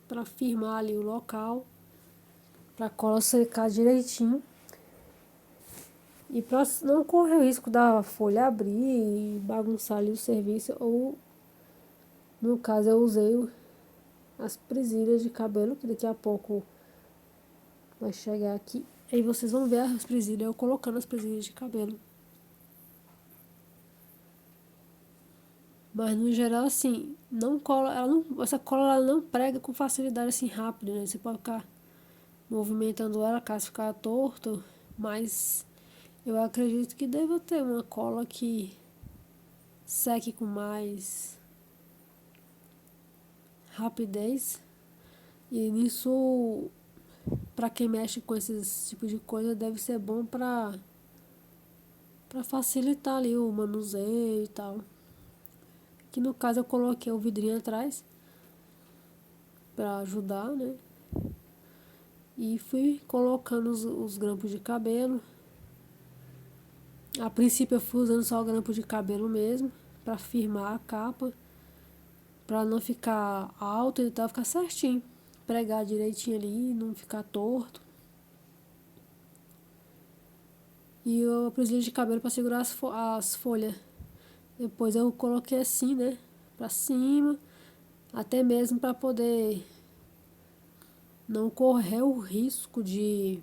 para firmar ali o local, para a cola secar direitinho. E para não correr o risco da folha abrir e bagunçar ali o serviço, ou no caso eu usei as presilhas de cabelo, que daqui a pouco vai chegar aqui. Aí vocês vão ver as presilhas, eu colocando as presilhas de cabelo. Mas no geral, assim, não cola, essa cola ela não prega com facilidade assim rápido, né? Você pode ficar movimentando ela caso ficar torto, mas eu acredito que deva ter uma cola que seque com mais rapidez. E nisso, para quem mexe com esses tipos de coisa, deve ser bom para facilitar ali o manuseio e tal. Que no caso eu coloquei o vidrinho atrás para ajudar, né? E fui colocando os grampos de cabelo. A princípio eu fui usando só grampo de cabelo mesmo, pra firmar a capa, pra não ficar alto e tal, ficar certinho. Pregar direitinho ali, não ficar torto. E o presilha de cabelo pra segurar as folhas. Depois eu coloquei assim, né? Pra cima, até mesmo pra poder não correr o risco de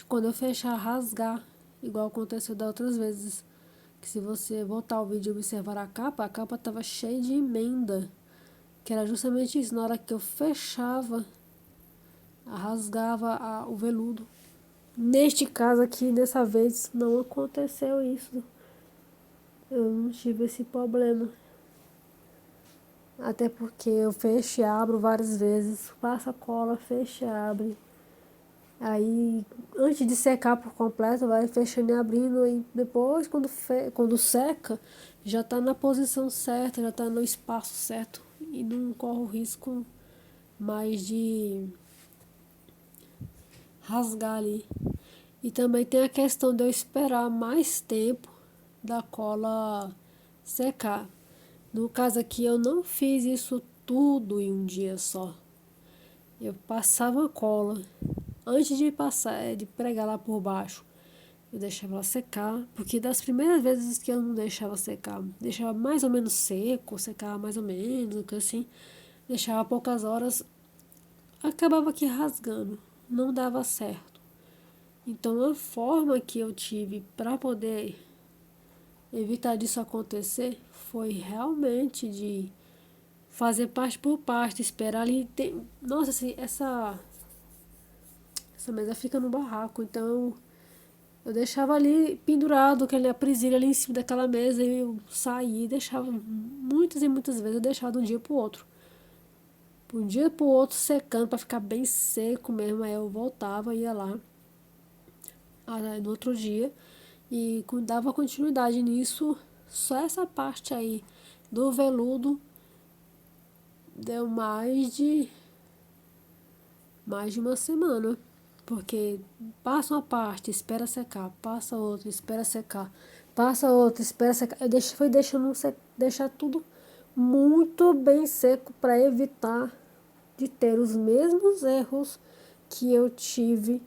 quando eu fechar rasgar, igual aconteceu da outras vezes. Que se você voltar ao vídeo e observar a capa tava cheia de emenda. Que era justamente isso, na hora que eu fechava, rasgava o veludo. Neste caso aqui, dessa vez, não aconteceu isso. Eu não tive esse problema. Até porque eu fecho e abro várias vezes. Passa cola, fecha e abre. Aí, antes de secar por completo, vai fechando e abrindo. E depois, quando seca, já está na posição certa, já está no espaço certo. E não corre o risco mais de rasgar ali. E também tem a questão de eu esperar mais tempo da cola secar. No caso aqui, eu não fiz isso tudo em um dia só. Eu passava a cola. Antes de passar, de pregar lá por baixo, eu deixava ela secar, porque das primeiras vezes que eu não deixava secar, deixava mais ou menos seco, secava mais ou menos, assim, deixava poucas horas, acabava aqui rasgando, não dava certo. Então a forma que eu tive para poder evitar disso acontecer foi realmente de fazer parte por parte, esperar ali. Nossa, assim, essa mesa fica no barraco, então eu deixava ali pendurado, aquele presilha ali em cima daquela mesa e eu saía e deixava muitas e muitas vezes eu deixava de um dia pro outro. De um dia pro outro secando para ficar bem seco mesmo, aí eu voltava, ia lá no outro dia e dava continuidade nisso. Só essa parte aí do veludo deu mais de uma semana. Porque passa uma parte, espera secar, passa outra, espera secar, passa outra, espera secar. Fui deixando deixar tudo muito bem seco para evitar de ter os mesmos erros que eu tive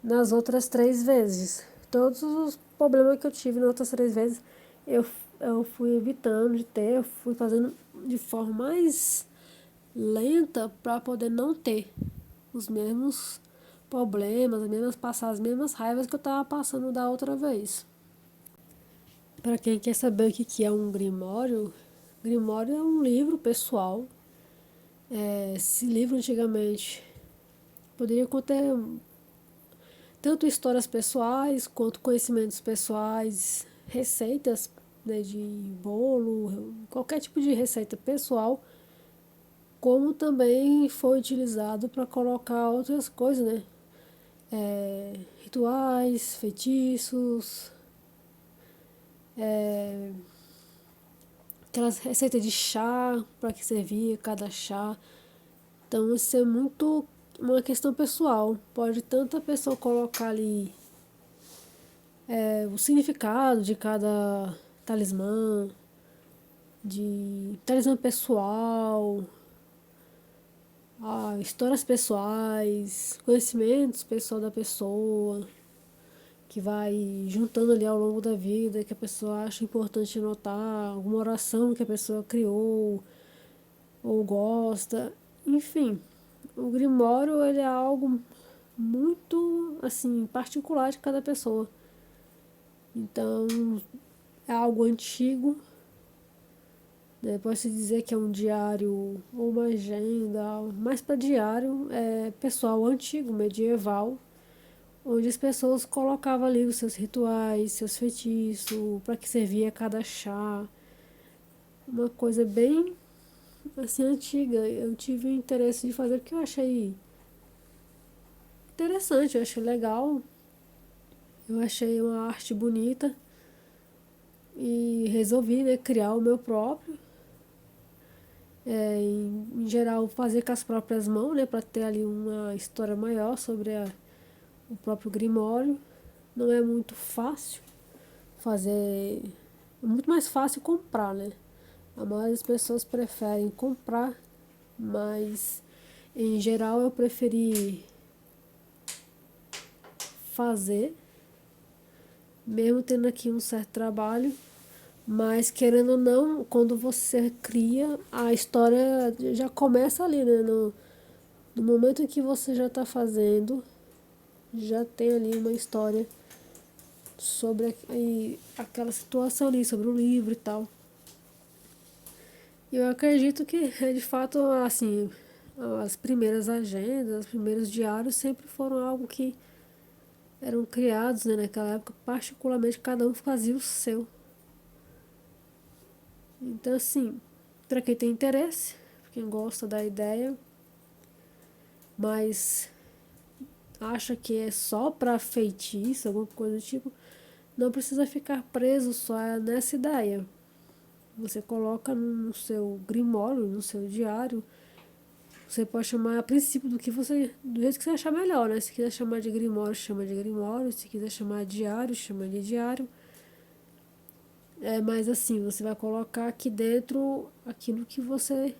nas outras 3 vezes. Todos os problemas que eu tive nas outras 3 vezes, eu, eu fui evitando de ter, eu fui fazendo de forma mais lenta para poder não ter os mesmos problemas, passar as mesmas raivas que eu estava passando da outra vez. Para quem quer saber o que é um grimório, grimório é um livro pessoal. Esse livro antigamente poderia conter tanto histórias pessoais quanto conhecimentos pessoais, receitas, né, de bolo, qualquer tipo de receita pessoal, como também foi utilizado para colocar outras coisas, né? Rituais, feitiços, aquelas receitas de chá, para que servia cada chá. Então isso é muito uma questão pessoal. Pode tanto a pessoa colocar ali o significado de cada talismã, de talismã pessoal, histórias pessoais, conhecimentos pessoal da pessoa, que vai juntando ali ao longo da vida, que a pessoa acha importante anotar, alguma oração que a pessoa criou ou gosta, enfim. O Grimório ele é algo muito assim particular de cada pessoa. Então é algo antigo, né? Pode-se dizer que é um diário ou uma agenda, mais para diário, é pessoal antigo, medieval, onde as pessoas colocavam ali os seus rituais, seus feitiços, para que servia cada chá. Uma coisa bem assim antiga. Eu tive o interesse de fazer porque eu achei interessante, eu achei legal, eu achei uma arte bonita e resolvi, né, criar o meu próprio. Em geral, fazer com as próprias mãos, né, para ter ali uma história maior sobre o próprio Grimório. Não é muito fácil, fazer, é muito mais fácil comprar, né? A maioria das pessoas preferem comprar, mas em geral eu preferi fazer, mesmo tendo aqui um certo trabalho, mas querendo ou não, quando você cria, a história já começa ali, né? No momento em que você já está fazendo, já tem ali uma história sobre aquela situação ali, sobre o livro e tal. Eu acredito que, de fato, assim, as primeiras agendas, os primeiros diários sempre foram algo que eram criados, né, naquela época, particularmente cada um fazia o seu. Então, assim, para quem tem interesse, quem gosta da ideia, mas acha que é só para feitiço, alguma coisa do tipo, não precisa ficar preso só nessa ideia. Você coloca no seu grimório, no seu diário. Você pode chamar a princípio do jeito que você achar melhor, né? Se quiser chamar de grimório, chama de grimório. Se quiser chamar de diário, chama de diário. Mas assim, você vai colocar aqui dentro aquilo que você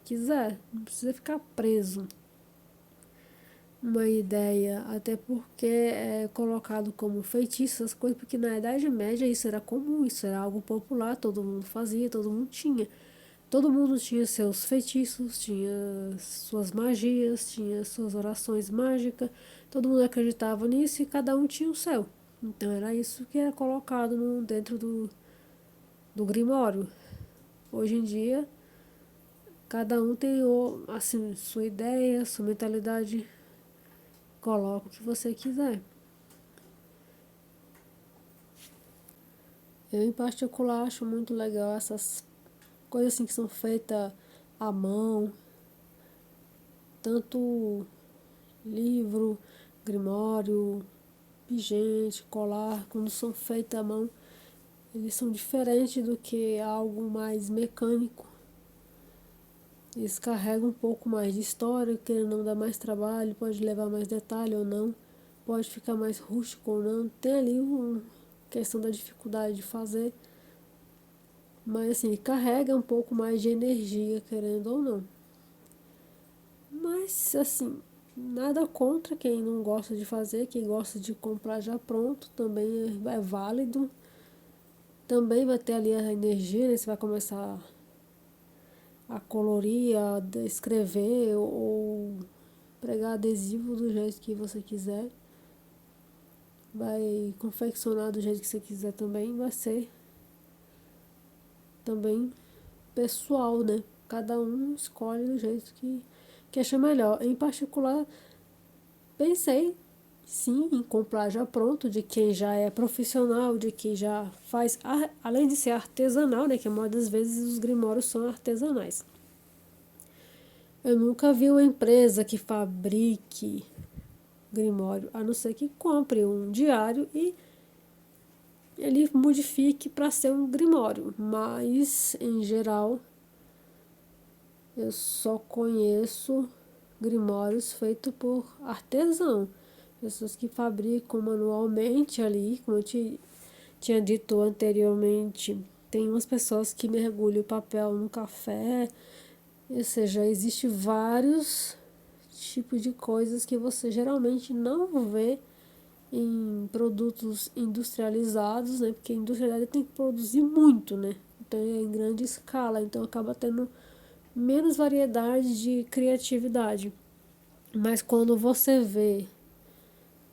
quiser. Não precisa ficar preso uma ideia, até porque é colocado como feitiço essas coisas, porque na Idade Média isso era comum, isso era algo popular, todo mundo fazia, todo mundo tinha. Todo mundo tinha seus feitiços, tinha suas magias, tinha suas orações mágicas, todo mundo acreditava nisso e cada um tinha o seu. Então era isso que era colocado dentro do Grimório. Hoje em dia, cada um tem assim, sua ideia, sua mentalidade, coloca o que você quiser. Eu, em particular, acho muito legal essas coisas assim que são feitas à mão, tanto livro, grimório, pingente, colar, quando são feitos à mão, eles são diferentes do que algo mais mecânico. Eles carregam um pouco mais de história, que não dá mais trabalho, pode levar mais detalhe ou não, pode ficar mais rústico ou não. Tem ali uma questão da dificuldade de fazer, mas assim, carrega um pouco mais de energia, querendo ou não. Mas assim, nada contra quem não gosta de fazer, quem gosta de comprar já pronto, também é válido. Também vai ter ali a energia, né? Você vai começar a colorir, a escrever ou pregar adesivo do jeito que você quiser. Vai confeccionar do jeito que você quiser também. Vai ser também pessoal, né? Cada um escolhe do jeito que acha melhor. Em particular, pensei sim em comprar já pronto, de quem já é profissional, de quem já faz, além de ser artesanal, né, que a maioria das vezes os grimórios são artesanais. Eu nunca vi uma empresa que fabrique grimório, a não ser que compre um diário e ele modifique para ser um grimório, mas em geral eu só conheço grimórios feitos por artesão, pessoas que fabricam manualmente ali, como eu tinha dito anteriormente, tem umas pessoas que mergulham o papel no café, ou seja, existe vários tipos de coisas que você geralmente não vê em produtos industrializados, né? Porque a industrializada tem que produzir muito, né? Então é em grande escala, então acaba tendo menos variedade de criatividade. Mas quando você vê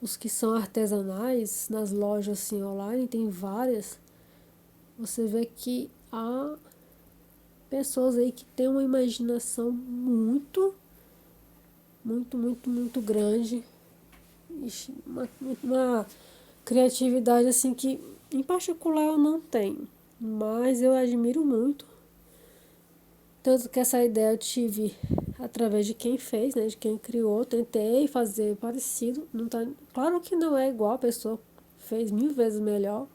os que são artesanais nas lojas assim online, tem várias, você vê que há pessoas aí que têm uma imaginação muito grande, uma criatividade assim que em particular eu não tenho, mas eu admiro muito. Tanto que essa ideia eu tive através de quem fez, né, de quem criou, tentei fazer parecido, não tá, claro que não é igual, a pessoa fez 1000 vezes melhor,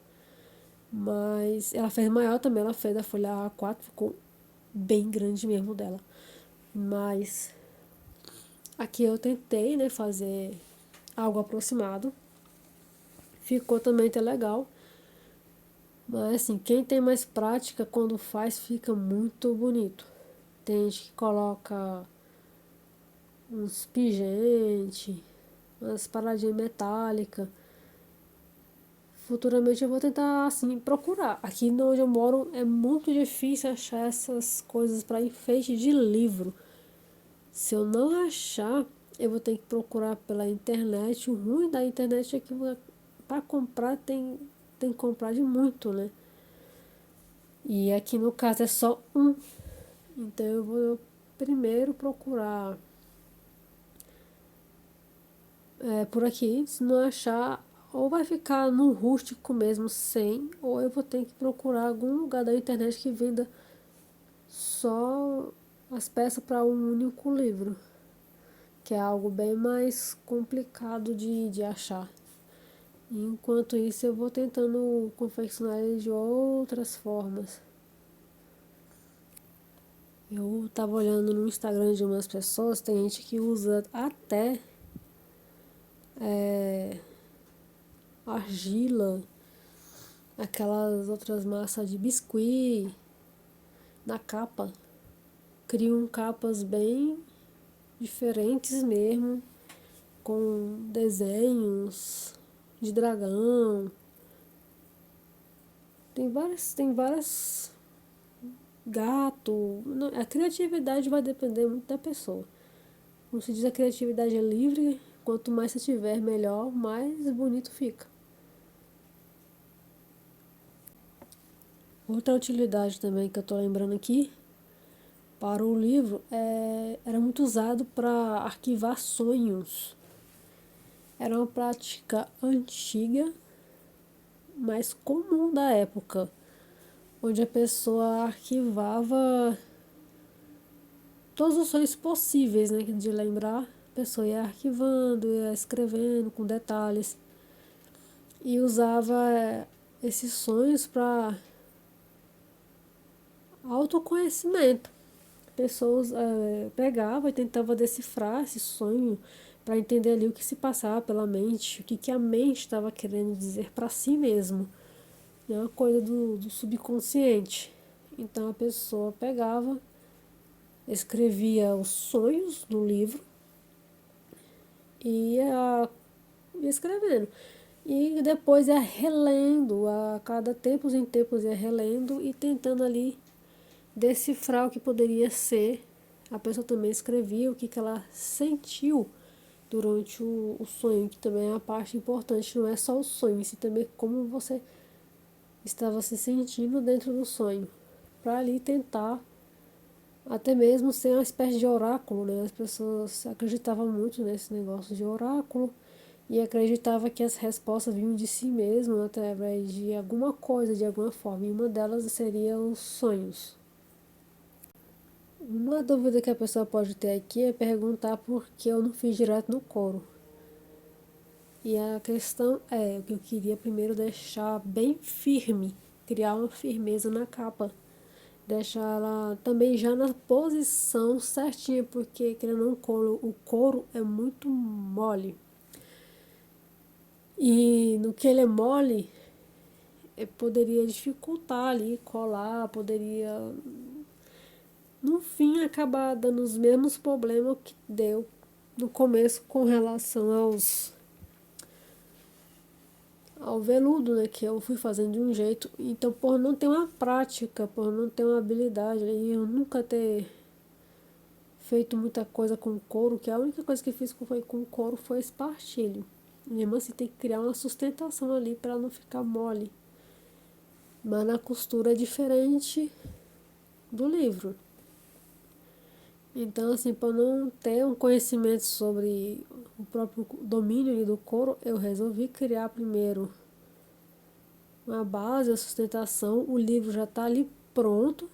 mas ela fez maior também, ela fez a folha A4, ficou bem grande mesmo dela. Mas aqui eu tentei, né, fazer algo aproximado. Ficou também até legal. Mas assim, quem tem mais prática quando faz fica muito bonito. Tem gente que coloca uns pingentes, umas paradinhas metálicas. Futuramente eu vou tentar assim procurar. Aqui onde eu moro é muito difícil achar essas coisas para enfeite de livro. Se eu não achar, eu vou ter que procurar pela internet. O ruim da internet é que para comprar tem que comprar de muito, né? E aqui no caso é só um. Então eu vou primeiro procurar por aqui. Se não achar, ou vai ficar no rústico mesmo sem, ou eu vou ter que procurar algum lugar da internet que venda só as peças para um único livro, que é algo bem mais complicado de achar. E enquanto isso eu vou tentando confeccionar ele de outras formas. Eu estava olhando no Instagram de umas pessoas, tem gente que usa até argila, aquelas outras massas de biscuit na capa. Criam capas bem diferentes mesmo, com desenhos de dragão. Tem várias gato. A criatividade vai depender muito da pessoa. Como se diz, a criatividade é livre, quanto mais você tiver, melhor, mais bonito fica. Outra utilidade também que eu estou lembrando aqui para o livro era muito usado para arquivar sonhos. Era uma prática antiga, mas comum da época, onde a pessoa arquivava todos os sonhos possíveis, né, de lembrar. A pessoa ia arquivando, ia escrevendo com detalhes e usava esses sonhos para autoconhecimento. Pessoas pegavam e tentavam decifrar esse sonho para entender ali o que se passava pela mente, o que a mente estava querendo dizer para si mesmo. É uma coisa do subconsciente. Então a pessoa pegava, escrevia os sonhos no livro e ia escrevendo. E depois ia relendo, a cada tempos em tempos ia relendo e tentando ali decifrar o que poderia ser. A pessoa também escrevia o que ela sentiu durante o sonho, que também é uma parte importante, não é só o sonho, mas também como você estava se sentindo dentro do sonho, para ali tentar até mesmo ser uma espécie de oráculo, né? As pessoas acreditavam muito nesse negócio de oráculo e acreditava que as respostas vinham de si mesmo através de alguma coisa, de alguma forma, e uma delas seria os sonhos. Uma dúvida que a pessoa pode ter aqui é perguntar por que eu não fiz direto no couro. E a questão é que eu queria primeiro deixar bem firme, criar uma firmeza na capa. Deixar ela também já na posição certinha, porque querendo ou não, o couro é muito mole. E no que ele é mole, poderia dificultar ali, colar, poderia no fim acabar dando os mesmos problemas que deu no começo com relação ao veludo, né, que eu fui fazendo de um jeito. Então, por não ter uma prática, por não ter uma habilidade, e eu nunca ter feito muita coisa com couro, que a única coisa que fiz foi com couro foi espartilho. Mesmo assim, tem que criar uma sustentação ali para não ficar mole. Mas na costura é diferente do livro. Então, assim, para não ter um conhecimento sobre o próprio domínio do couro, eu resolvi criar primeiro uma base, a sustentação. O livro já está ali pronto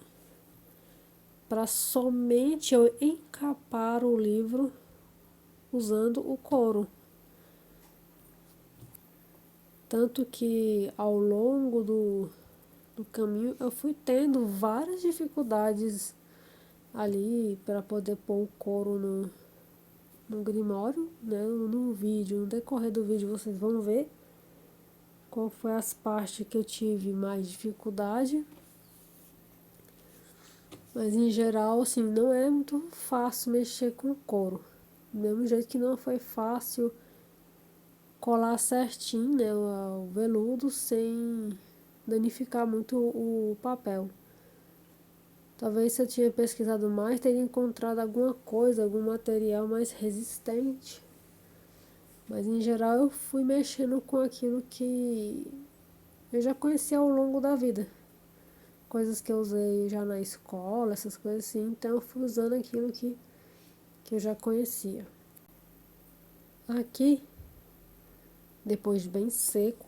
para somente eu encapar o livro usando o couro. Tanto que ao longo do caminho eu fui tendo várias dificuldades ali para poder pôr o couro no grimório, né? No vídeo, no decorrer do vídeo vocês vão ver qual foi as partes que eu tive mais dificuldade. Mas em geral, assim, não é muito fácil mexer com couro. Do mesmo jeito que não foi fácil colar certinho, né, o veludo sem danificar muito o papel. Talvez se eu tinha pesquisado mais, teria encontrado alguma coisa, algum material mais resistente. Mas em geral eu fui mexendo com aquilo que eu já conhecia ao longo da vida. Coisas que eu usei já na escola, essas coisas assim. Então eu fui usando aquilo que eu já conhecia. Aqui, depois de bem seco,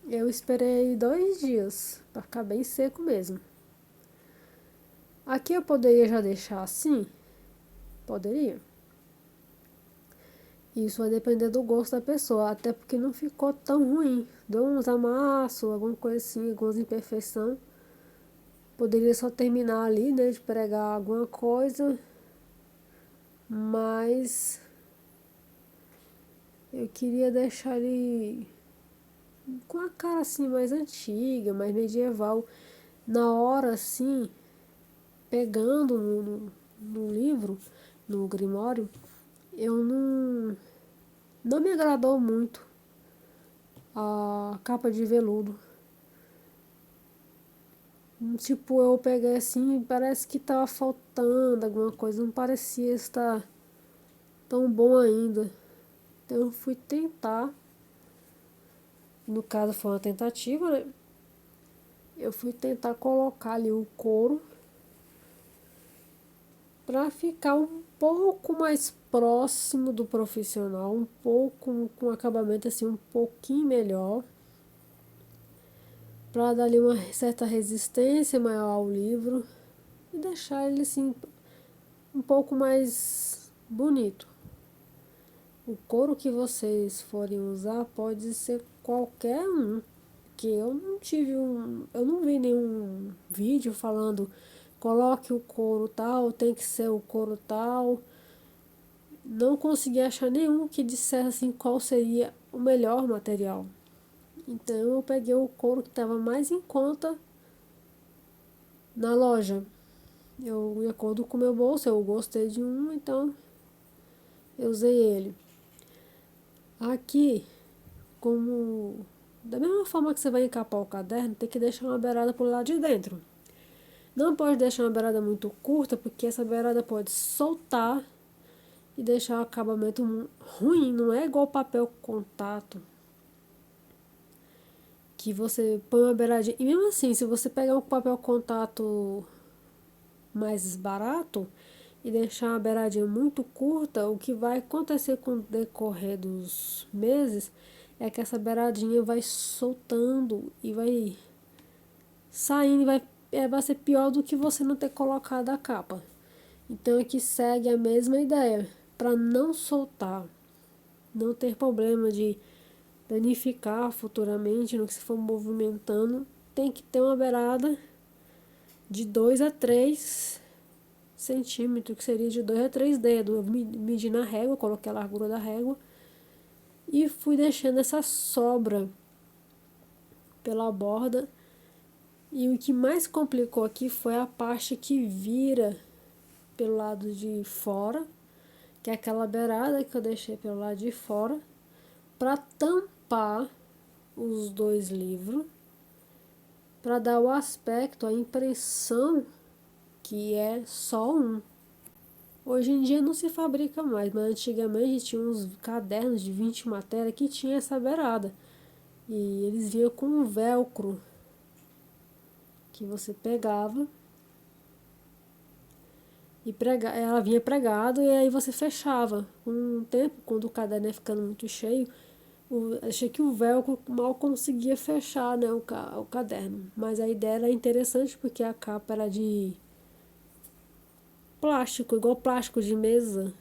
eu esperei 2 dias para ficar bem seco mesmo. Aqui eu poderia já deixar assim? Poderia. Isso vai depender do gosto da pessoa, até porque não ficou tão ruim. Deu uns amassos, alguma coisa assim, algumas imperfeições. Poderia só terminar ali, né, de pregar alguma coisa, mas eu queria deixar ele com a cara assim mais antiga, mais medieval. Na hora assim, pegando no livro, no Grimório, eu não me agradou muito a capa de veludo. Tipo, eu peguei assim e parece que tava faltando alguma coisa, não parecia estar tão bom ainda. Então eu fui tentar, no caso foi uma tentativa, né? Eu fui tentar colocar ali o couro para ficar um pouco mais próximo do profissional, um pouco com acabamento assim um pouquinho melhor, para dar ali uma certa resistência maior ao livro e deixar ele assim um pouco mais bonito. O couro que vocês forem usar pode ser qualquer um, que eu não vi nenhum vídeo falando coloque o couro tal, tem que ser o couro tal. Não consegui achar nenhum que dissesse assim qual seria o melhor material. Então eu peguei o couro que estava mais em conta na loja. Eu, de acordo com o meu bolso, eu gostei de um, então eu usei ele. Aqui, como da mesma forma que você vai encapar o caderno, tem que deixar uma beirada pro lado de dentro. Não pode deixar uma beirada muito curta, porque essa beirada pode soltar e deixar o acabamento ruim. Não é igual papel contato, que você põe uma beiradinha. E mesmo assim, se você pegar um papel contato mais barato e deixar uma beiradinha muito curta, o que vai acontecer com o decorrer dos meses é que essa beiradinha vai soltando e vai saindo e vai ser pior do que você não ter colocado a capa. Então aqui segue a mesma ideia, para não soltar, não ter problema de danificar futuramente no que se for movimentando, tem que ter uma beirada de 2 a 3 centímetros, que seria de 2 a 3 dedos. Eu medi na régua, coloquei a largura da régua e fui deixando essa sobra pela borda. E o que mais complicou aqui foi a parte que vira pelo lado de fora, que é aquela beirada que eu deixei pelo lado de fora, para tampar os dois livros, para dar o aspecto, a impressão que é só um. Hoje em dia não se fabrica mais, mas antigamente tinha uns cadernos de 20 matérias que tinha essa beirada. E eles vinham com um velcro que você pegava e ela vinha pregado e aí você fechava. Com um tempo, quando o caderno ia ficando muito cheio, achei que o velcro mal conseguia fechar, né, o caderno. Mas a ideia era interessante porque a capa era de plástico, igual plástico de mesa.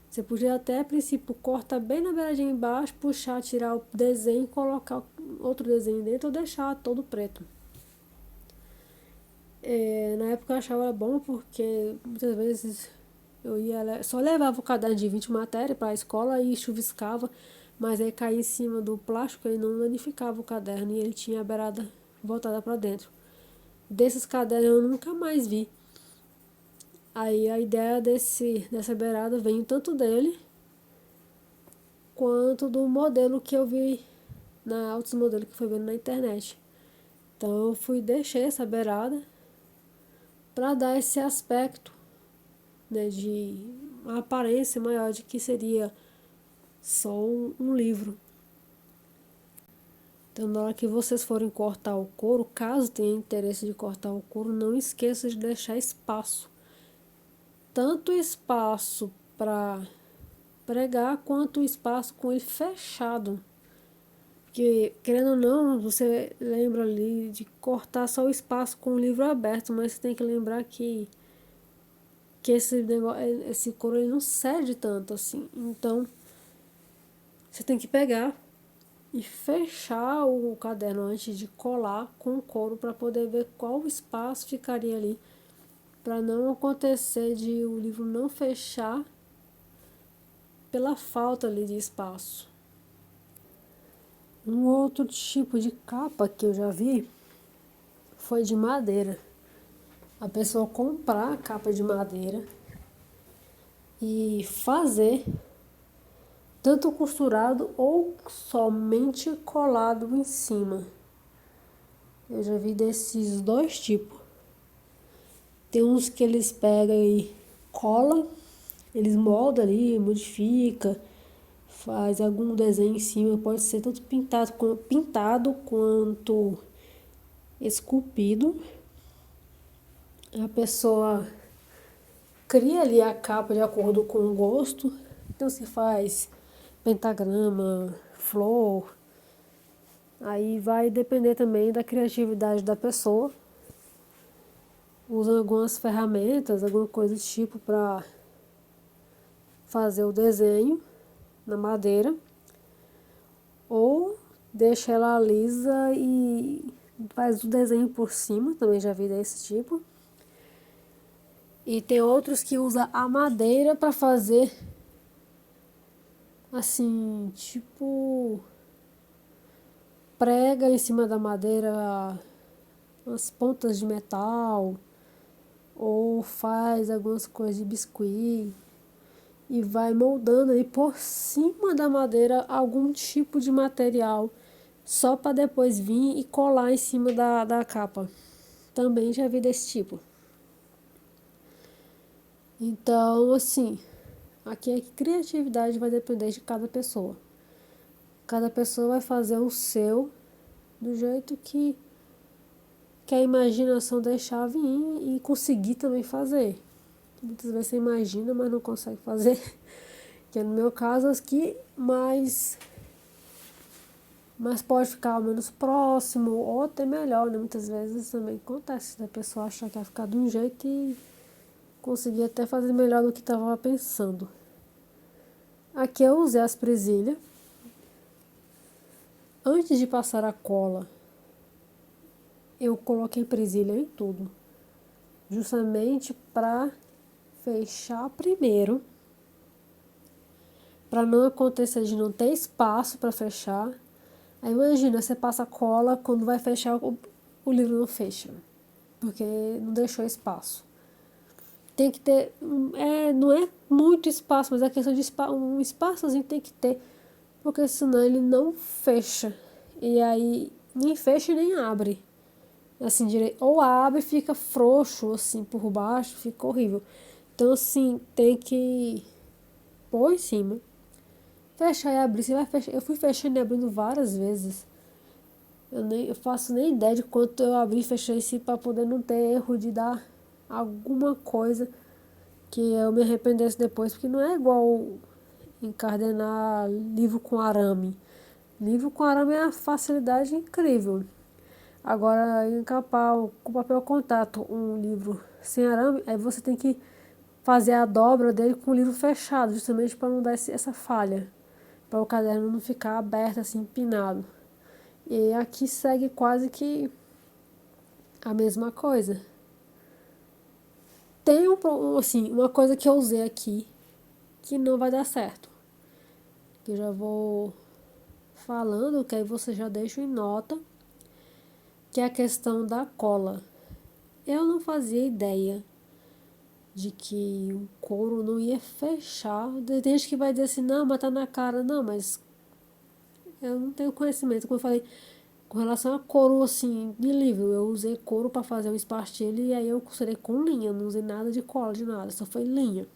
Você podia até, a princípio, cortar bem na beiradinha embaixo, puxar, tirar o desenho e colocar outro desenho dentro ou deixar todo preto. Na época eu achava bom porque muitas vezes eu só levava o caderno de 20 matérias para a escola e chuviscava, mas aí caía em cima do plástico e não danificava o caderno e ele tinha a beirada voltada para dentro. Desses cadernos eu nunca mais vi. Aí a ideia dessa beirada veio tanto dele quanto do modelo que eu vi na outros modelos que foi vendo na internet. Então eu deixei essa beirada para dar esse aspecto, né, de uma aparência maior de que seria só um livro. Então, na hora que vocês forem cortar o couro, caso tenha interesse de cortar o couro, não esqueça de deixar espaço. Tanto espaço para pregar, quanto espaço com ele fechado. Porque, querendo ou não, você lembra ali de cortar só o espaço com o livro aberto, mas você tem que lembrar que esse couro ele não cede tanto assim. Então, você tem que pegar e fechar o caderno antes de colar com o couro para poder ver qual espaço ficaria ali, para não acontecer de o livro não fechar pela falta ali de espaço. Um outro tipo de capa que eu já vi foi de madeira. A pessoa comprar a capa de madeira e fazer tanto costurado ou somente colado em cima. Eu já vi desses dois tipos. Tem uns que eles pegam e colam, eles moldam ali, modifica, faz algum desenho em cima, pode ser tanto pintado quanto esculpido. A pessoa cria ali a capa de acordo com o gosto. Então se faz pentagrama, flor. Aí vai depender também da criatividade da pessoa. Usam algumas ferramentas, alguma coisa do tipo para fazer o desenho na madeira. Ou deixa ela lisa e faz o desenho por cima, também já vi desse tipo. E tem outros que usam a madeira para fazer assim, tipo prega em cima da madeira as pontas de metal, ou faz algumas coisas de biscuit e vai moldando aí por cima da madeira algum tipo de material só para depois vir e colar em cima da capa. Também já vi desse tipo. Então, assim, aqui a criatividade vai depender de cada pessoa. Cada pessoa vai fazer o seu do jeito que a imaginação deixar vir e conseguir também fazer. Muitas vezes você imagina, mas não consegue fazer. Que é no meu caso aqui, mas pode ficar ao menos próximo ou até melhor, né? Muitas vezes também acontece da pessoa achar que vai ficar de um jeito e conseguir até fazer melhor do que estava pensando. Aqui eu usei as presilhas. Antes de passar a cola, eu coloquei presilha em tudo, justamente para fechar primeiro, para não acontecer de não ter espaço para fechar. Aí imagina, você passa a cola, quando vai fechar, o livro não fecha, porque não deixou espaço. Tem que ter, não é muito espaço, mas é questão de um espaçozinho tem que ter, porque senão ele não fecha. E aí nem fecha e nem abre. Assim, direito, ou abre e fica frouxo, assim, por baixo, fica horrível. Então, assim, tem que pôr em cima, fechar e abrir. Você vai fechar. Eu fui fechando e abrindo várias vezes. Eu faço nem ideia de quanto eu abri e fechei assim para poder não ter erro de dar alguma coisa que eu me arrependesse depois, porque não é igual encardenar livro com arame. Livro com arame é uma facilidade incrível. Agora, encapar com papel contato um livro sem arame, aí você tem que fazer a dobra dele com o livro fechado, justamente para não dar essa falha, para o caderno não ficar aberto, assim, empinado. E aqui segue quase que a mesma coisa. Tem assim, uma coisa que eu usei aqui que não vai dar certo. Que eu já vou falando, que aí você já deixa em nota, que é a questão da cola. Eu não fazia ideia de que o couro não ia fechar. Tem gente que vai dizer assim, não, mas tá na cara. Não, mas eu não tenho conhecimento. Como eu falei, com relação a couro, assim, de livro, eu usei couro para fazer o espartilho e aí eu costurei com linha, não usei nada de cola, de nada, só foi linha.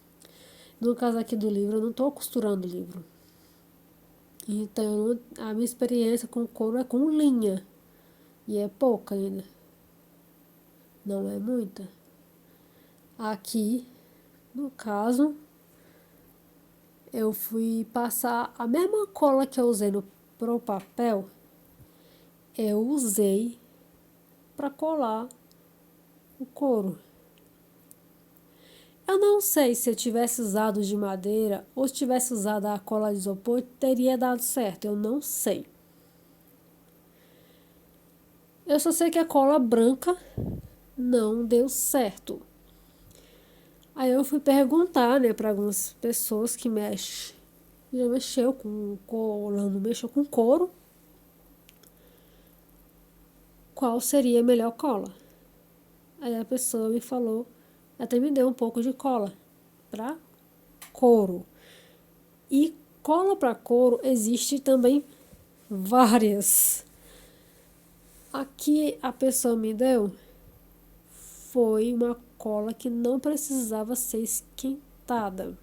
No caso aqui do livro, eu não estou costurando o livro. Então, a minha experiência com couro é com linha. E é pouca ainda, não é muita. Aqui, no caso, eu fui passar a mesma cola que eu usei pro papel, eu usei para colar o couro. Eu não sei se eu tivesse usado de madeira ou se tivesse usado a cola de isopor, teria dado certo. Eu não sei. Eu só sei que a cola branca não deu certo. Aí eu fui perguntar, né, para algumas pessoas que já mexeu com colando, mexeu com couro, qual seria a melhor cola. Aí a pessoa me falou, até me deu um pouco de cola para couro. E cola para couro existe também várias. Aqui a pessoa me deu foi uma cola que não precisava ser esquentada.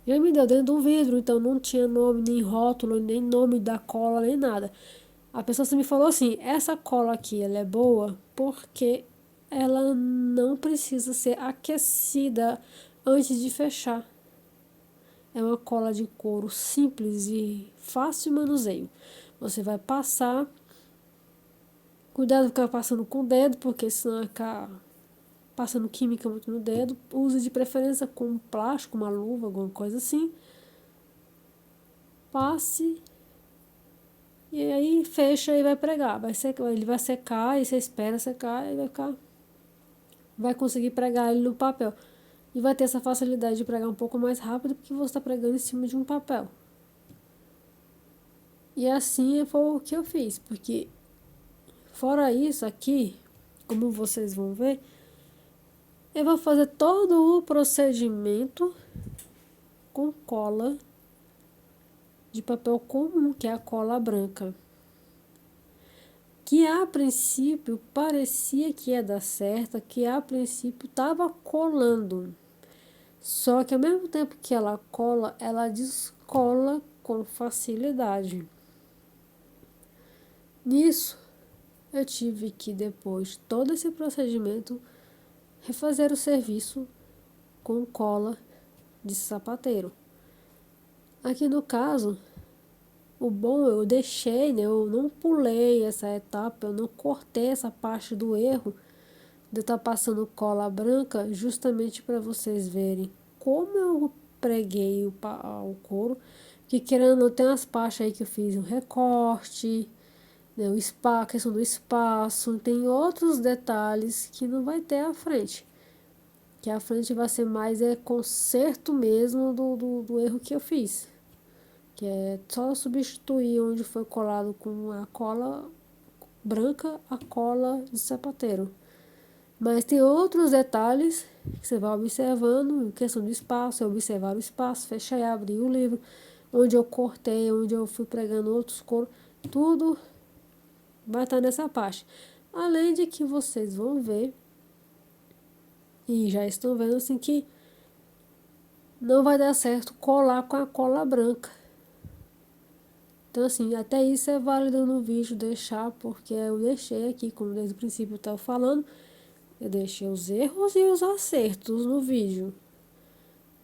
Já me deu dentro de um vidro, então não tinha nome, nem rótulo, nem nome da cola, nem nada. A pessoa me falou assim, essa cola aqui, ela é boa porque ela não precisa ser aquecida antes de fechar. É uma cola de couro simples e fácil de manuseio. Você vai passar, cuidado de ficar passando com o dedo, porque senão ficar passando química muito no dedo. Use de preferência com um plástico, uma luva, alguma coisa assim. Passe e aí fecha e vai pregar. Ele vai secar e você espera secar e vai conseguir pregar ele no papel. E vai ter essa facilidade de pregar um pouco mais rápido porque você está pregando em cima de um papel. E assim foi o que eu fiz, porque fora isso aqui, como vocês vão ver, eu vou fazer todo o procedimento com cola de papel comum, que é a cola branca. Que a princípio parecia que ia dar certo, que a princípio estava colando. Só que ao mesmo tempo que ela cola, ela descola com facilidade. Nisso, eu tive que, depois de todo esse procedimento, refazer o serviço com cola de sapateiro. Aqui no caso, o bom eu deixei, né? Eu não pulei essa etapa, eu não cortei essa parte do erro de estar passando cola branca, justamente para vocês verem como eu preguei o couro, que querendo ou não tem umas partes aí que eu fiz um recorte, né, a questão do espaço, tem outros detalhes que não vai ter à frente, que a frente vai ser mais conserto mesmo do erro que eu fiz, que é só substituir onde foi colado com a cola branca a cola de sapateiro. Mas tem outros detalhes que você vai observando, questão do espaço, é observar o espaço, fechar e abrir o livro, onde eu cortei, onde eu fui pregando outros coros, tudo vai estar nessa parte. Além de que vocês vão ver, e já estão vendo assim, que não vai dar certo colar com a cola branca. Então assim, até isso é válido no vídeo deixar, porque eu deixei aqui, como desde o princípio eu estava falando, eu deixei os erros e os acertos no vídeo.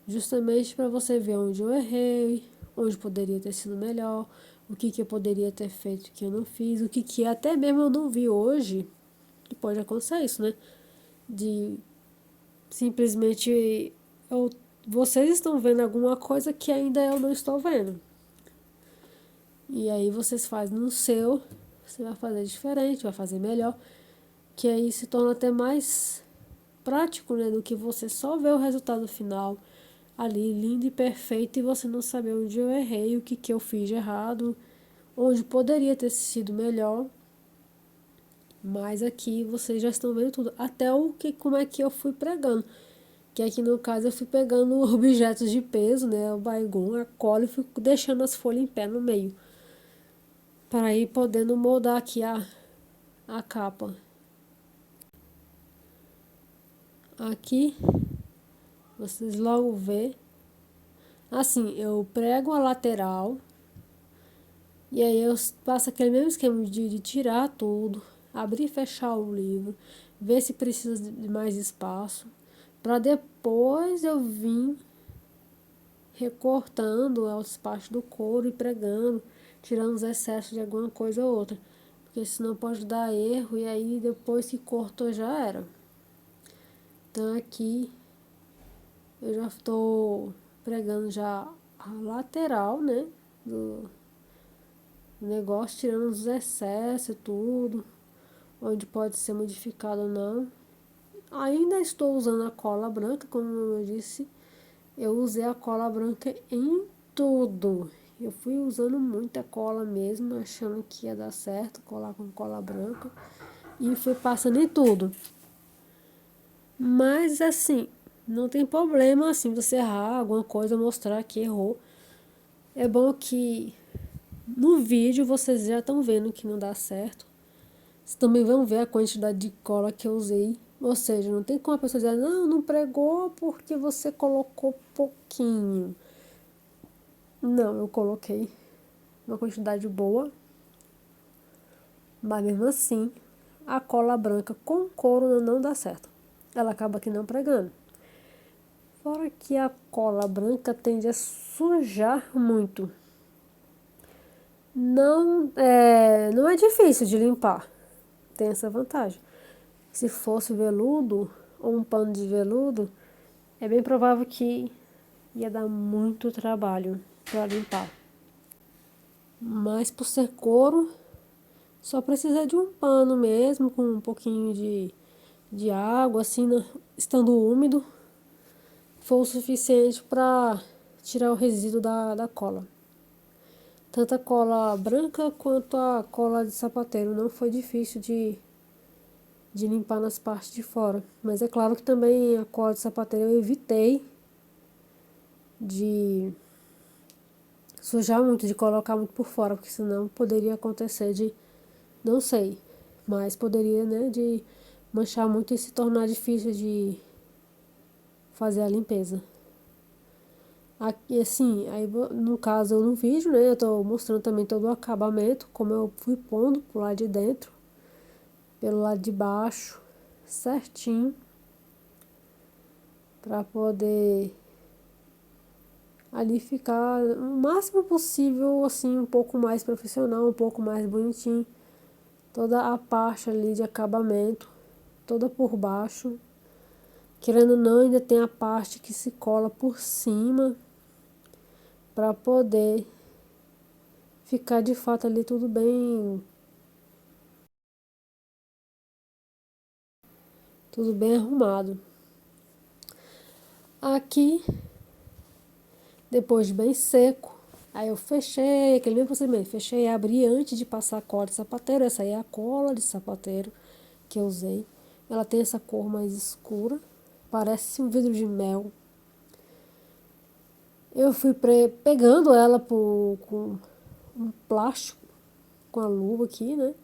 Justamente para você ver onde eu errei, onde poderia ter sido melhor, o que eu poderia ter feito que eu não fiz, o que até mesmo eu não vi hoje, que pode acontecer isso, né? De simplesmente vocês estão vendo alguma coisa que ainda eu não estou vendo. E aí vocês fazem no seu, você vai fazer diferente, vai fazer melhor, que aí se torna até mais prático, né, do que você só ver o resultado final. ali lindo e perfeito e você não saber onde eu errei, o que que eu fiz de errado, onde poderia ter sido melhor. Mas aqui vocês já estão vendo tudo, até o que, como é que eu fui pregando. Que aqui no caso eu fui pegando objetos de peso, né, o baygon, a cola e fui deixando as folhas em pé no meio, para ir podendo moldar aqui a capa. Aqui vocês logo vê. Assim, eu prego a lateral e aí eu faço aquele mesmo esquema de tirar tudo, abrir e fechar o livro, ver se precisa de mais espaço, para depois eu vir recortando as partes do couro e pregando, tirando os excessos de alguma coisa ou outra, porque senão pode dar erro e aí depois que cortou já era. Então aqui eu já estou pregando já a lateral, né, do negócio, tirando os excessos e tudo, onde pode ser modificado ou não. Ainda estou usando a cola branca, como eu disse, eu usei a cola branca em tudo. Eu fui usando muita cola mesmo, achando que ia dar certo, colar com cola branca, e fui passando em tudo. Mas assim, não tem problema assim você errar alguma coisa, mostrar que errou. É bom que no vídeo vocês já estão vendo que não dá certo. Vocês também vão ver a quantidade de cola que eu usei. Ou seja, não tem como a pessoa dizer, não, não pregou porque você colocou pouquinho. Não, eu coloquei uma quantidade boa, mas mesmo assim, a cola branca com couro não dá certo. Ela acaba aqui não pregando. Fora que a cola branca tende a sujar muito. Não é difícil de limpar. Tem essa vantagem. Se fosse veludo ou um pano de veludo, é bem provável que ia dar muito trabalho para limpar. Mas por ser couro, só precisa de um pano mesmo, com um pouquinho de água, assim, estando úmido, foi o suficiente para tirar o resíduo da cola. Tanto a cola branca quanto a cola de sapateiro não foi difícil de limpar nas partes de fora. Mas é claro que também a cola de sapateiro eu evitei de sujar muito, de colocar muito por fora, porque senão poderia acontecer de, não sei, mas poderia, né, de manchar muito e se tornar difícil de fazer a limpeza. Aqui, assim, aí no caso no vídeo, né, eu tô mostrando também todo o acabamento, como eu fui pondo pro lado de dentro, pelo lado de baixo, certinho, para poder ali ficar o máximo possível, assim, um pouco mais profissional, um pouco mais bonitinho. Toda a parte ali de acabamento, toda por baixo. Querendo ou não, ainda tem a parte que se cola por cima, para poder ficar de fato ali tudo bem arrumado. Aqui, depois de bem seco, aí eu fechei, aquele mesmo procedimento, fechei e abri antes de passar a cola de sapateiro. Essa aí é a cola de sapateiro que eu usei. Ela tem essa cor mais escura, parece um vidro de mel. Eu fui pegando ela com um plástico, com a luva aqui, né?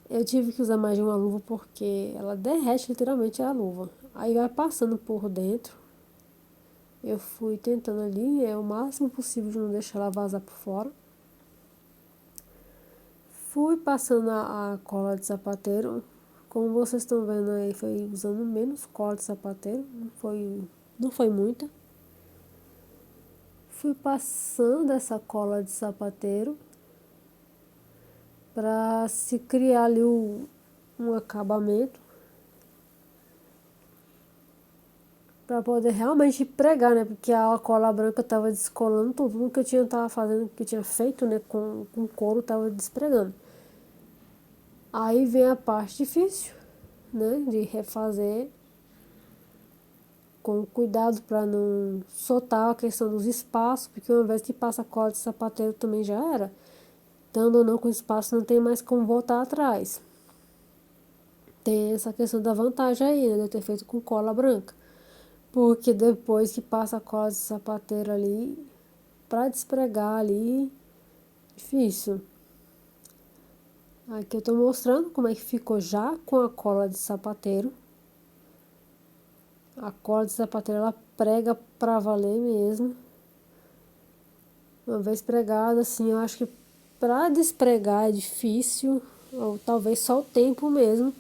Eu tive que usar mais de uma luva porque ela derrete literalmente a luva. Aí vai passando por dentro. Eu fui tentando ali, o máximo possível de não deixar ela vazar por fora. Fui passando a cola de sapateiro. Como vocês estão vendo aí, foi usando menos cola de sapateiro. Não foi muita. Fui passando essa cola de sapateiro para se criar ali um acabamento, para poder realmente pregar, né? Porque a cola branca tava descolando tudo que eu tava fazendo, que eu tinha feito, né? Com couro, tava despregando. Aí vem a parte difícil, né? De refazer com cuidado para não soltar a questão dos espaços, porque uma vez que passa a cola de sapateiro também já era. Estando ou não com espaço, não tem mais como voltar atrás. Tem essa questão da vantagem aí, né, de eu ter feito com cola branca. Porque depois que passa a cola de sapateiro ali, para despregar ali, difícil. Aqui eu tô mostrando como é que ficou já com a cola de sapateiro. A cola de sapateiro ela prega pra valer mesmo. Uma vez pregada, assim, eu acho que pra despregar é difícil, ou talvez só o tempo mesmo,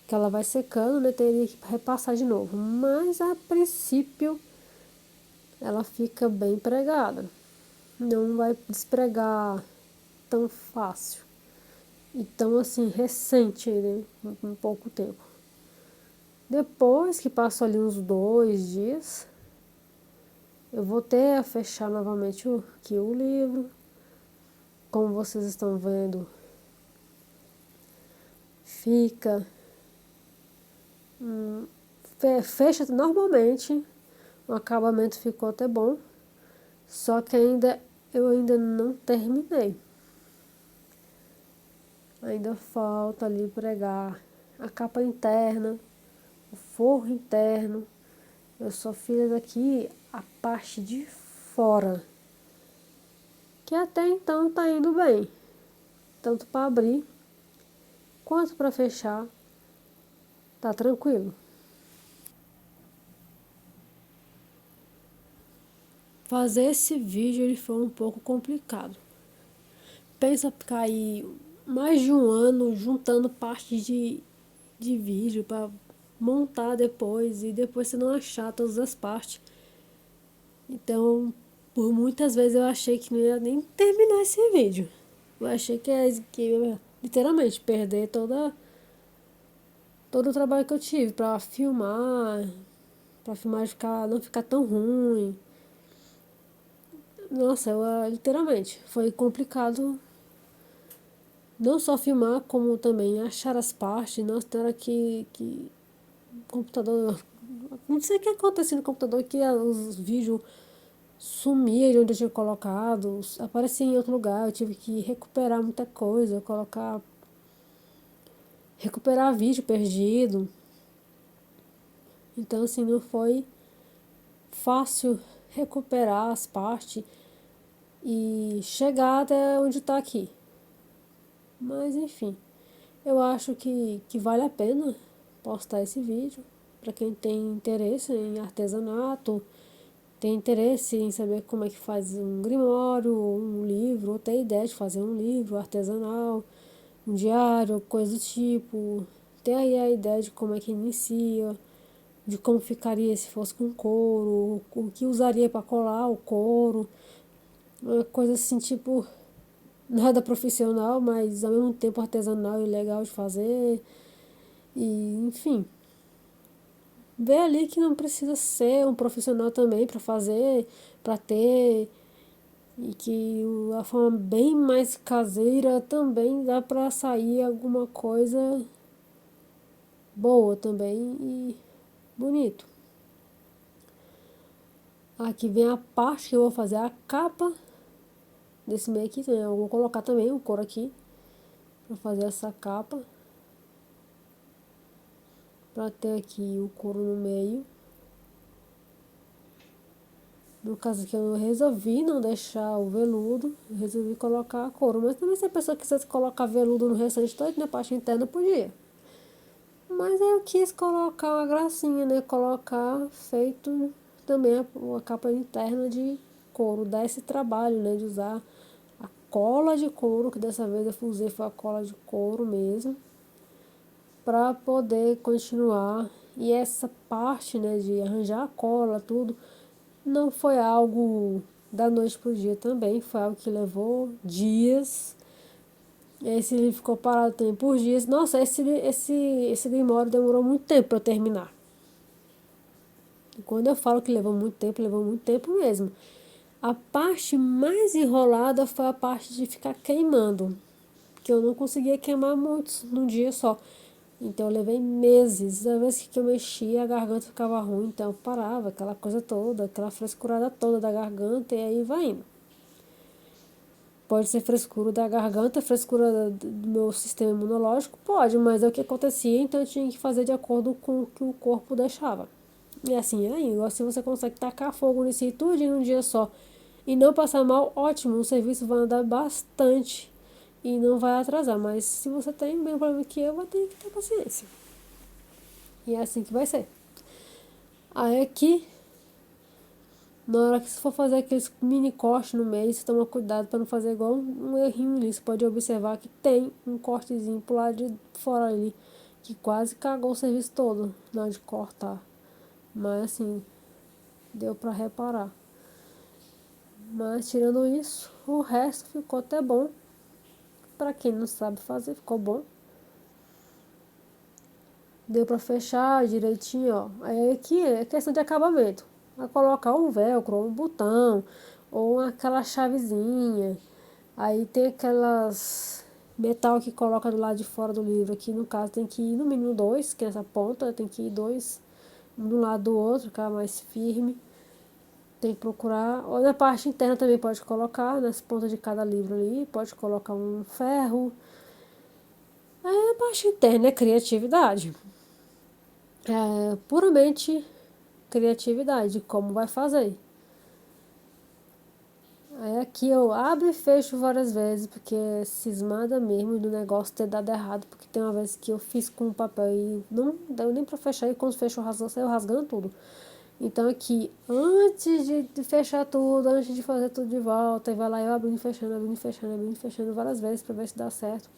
que ela vai secando, né? Teria que repassar de novo. Mas a princípio ela fica bem pregada. Não vai despregar tão fácil. E tão assim, recente, né? Com pouco tempo. Depois que passou ali uns 2 dias, eu voltei a fechar novamente aqui o livro. Como vocês estão vendo, fica fecha normalmente, o acabamento ficou até bom, só que eu ainda não terminei. Ainda falta ali pregar a capa interna, o forro interno. Eu só fiz daqui a parte de fora, que até então tá indo bem, tanto para abrir quanto para fechar, tá tranquilo. Fazer esse vídeo ele foi um pouco complicado. Pensa ficar aí mais de um ano juntando partes de vídeo para montar depois e depois você não achar todas as partes. Então, por muitas vezes eu achei que não ia nem terminar esse vídeo. Eu achei que ia literalmente perder todo o trabalho que eu tive para filmar não ficar tão ruim. Nossa, literalmente foi complicado não só filmar, como também achar as partes. Nossa, tem hora que o computador. Não sei o que aconteceu no computador, que os vídeos sumiam de onde eu tinha colocado, aparecia em outro lugar. Eu tive que recuperar muita coisa, recuperar vídeo perdido. Então, assim, não foi fácil recuperar as partes e chegar até onde está aqui. Mas, enfim. Eu acho que vale a pena postar esse vídeo para quem tem interesse em artesanato, tem interesse em saber como é que faz um grimório, ou um livro, ou tem ideia de fazer um livro artesanal, um diário, coisa do tipo. Tem aí a ideia de como é que inicia, de como ficaria se fosse com couro, o que usaria para colar o couro, uma coisa assim, tipo, nada profissional, mas ao mesmo tempo artesanal e legal de fazer. E, enfim, ver ali que não precisa ser um profissional também para fazer, para ter, e que a forma bem mais caseira também dá para sair alguma coisa boa também e bonito. Aqui vem a parte que eu vou fazer a capa desse meio aqui, né? Eu vou colocar também o couro aqui para fazer essa capa, para ter aqui o couro no meio. No caso aqui eu resolvi não deixar o veludo, eu resolvi colocar a couro. Mas também se a pessoa quisesse colocar veludo no restante todo, na parte interna, podia. Mas aí eu quis colocar uma gracinha, né? Colocar feito também a capa interna de couro. Dar esse trabalho, né? De usar a cola de couro, que dessa vez eu usei foi a cola de couro mesmo, para poder continuar. E essa parte, né? De arranjar a cola, tudo, não foi algo da noite pro dia também, foi algo que levou dias. Esse livro ficou parado também por dias. Nossa, esse Grimório demorou muito tempo para eu terminar. E quando eu falo que levou muito tempo mesmo. A parte mais enrolada foi a parte de ficar queimando, que eu não conseguia queimar muitos num dia só. Então eu levei meses, às vezes que eu mexia a garganta ficava ruim, então eu parava, aquela coisa toda, aquela frescurada toda da garganta e aí vai indo. Pode ser frescura da garganta, frescura do meu sistema imunológico, pode, mas é o que acontecia, então eu tinha que fazer de acordo com o que o corpo deixava. E assim, aí, se você consegue tacar fogo nisso e tudo em um dia só e não passar mal, ótimo, o serviço vai andar bastante e não vai atrasar. Mas se você tem o mesmo problema que eu, vai ter que ter paciência. E é assim que vai ser. Aí aqui, na hora que você for fazer aqueles mini cortes no meio, você toma cuidado para não fazer igual um errinho ali. Você pode observar que tem um cortezinho pro lado de fora ali, que quase cagou o serviço todo na hora de cortar. Mas assim, deu para reparar. Mas tirando isso, o resto ficou até bom. Para quem não sabe fazer, ficou bom. Deu para fechar direitinho, ó. Aí aqui é questão de acabamento. Vai colocar um velcro, um botão, ou aquela chavezinha. Aí tem aquelas metal que coloca do lado de fora do livro. Aqui no caso tem que ir no mínimo dois, que é essa ponta, tem que ir dois um do lado do outro, ficar mais firme. Tem que procurar, ou na parte interna também pode colocar, nas pontas de cada livro ali, pode colocar um ferro. A parte interna é criatividade. É puramente criatividade, como vai fazer. Aí aqui eu abro e fecho várias vezes, porque é cismada mesmo do negócio ter dado errado, porque tem uma vez que eu fiz com o papel e não deu nem pra fechar, e quando fechou saiu rasgando tudo. Então aqui, antes de fechar tudo, antes de fazer tudo de volta, e vai lá eu abrindo e fechando, abrindo e fechando, abrindo e fechando várias vezes para ver se dá certo.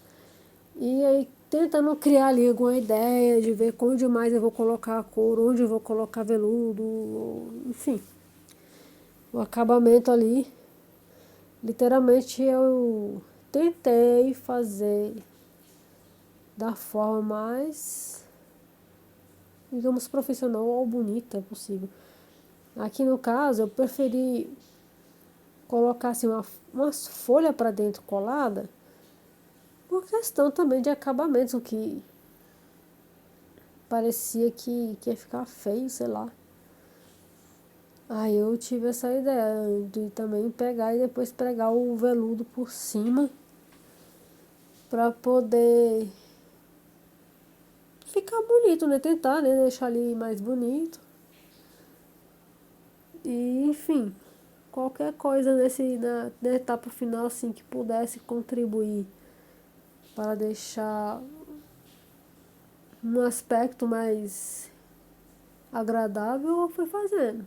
E aí tentando criar ali alguma ideia de ver onde mais eu vou colocar a cor, onde eu vou colocar veludo, enfim. O acabamento ali, literalmente eu tentei fazer da forma mais, digamos, profissional ou bonita possível. Aqui no caso eu preferi colocar assim umas folhas para dentro colada, por questão também de acabamento, que parecia que ia ficar feio, sei lá. Aí eu tive essa ideia de também pegar e depois pregar o veludo por cima para poder ficar bonito, né? Tentar, né? Deixar ali mais bonito. E enfim, qualquer coisa na etapa final assim que pudesse contribuir para deixar um aspecto mais agradável, eu fui fazendo.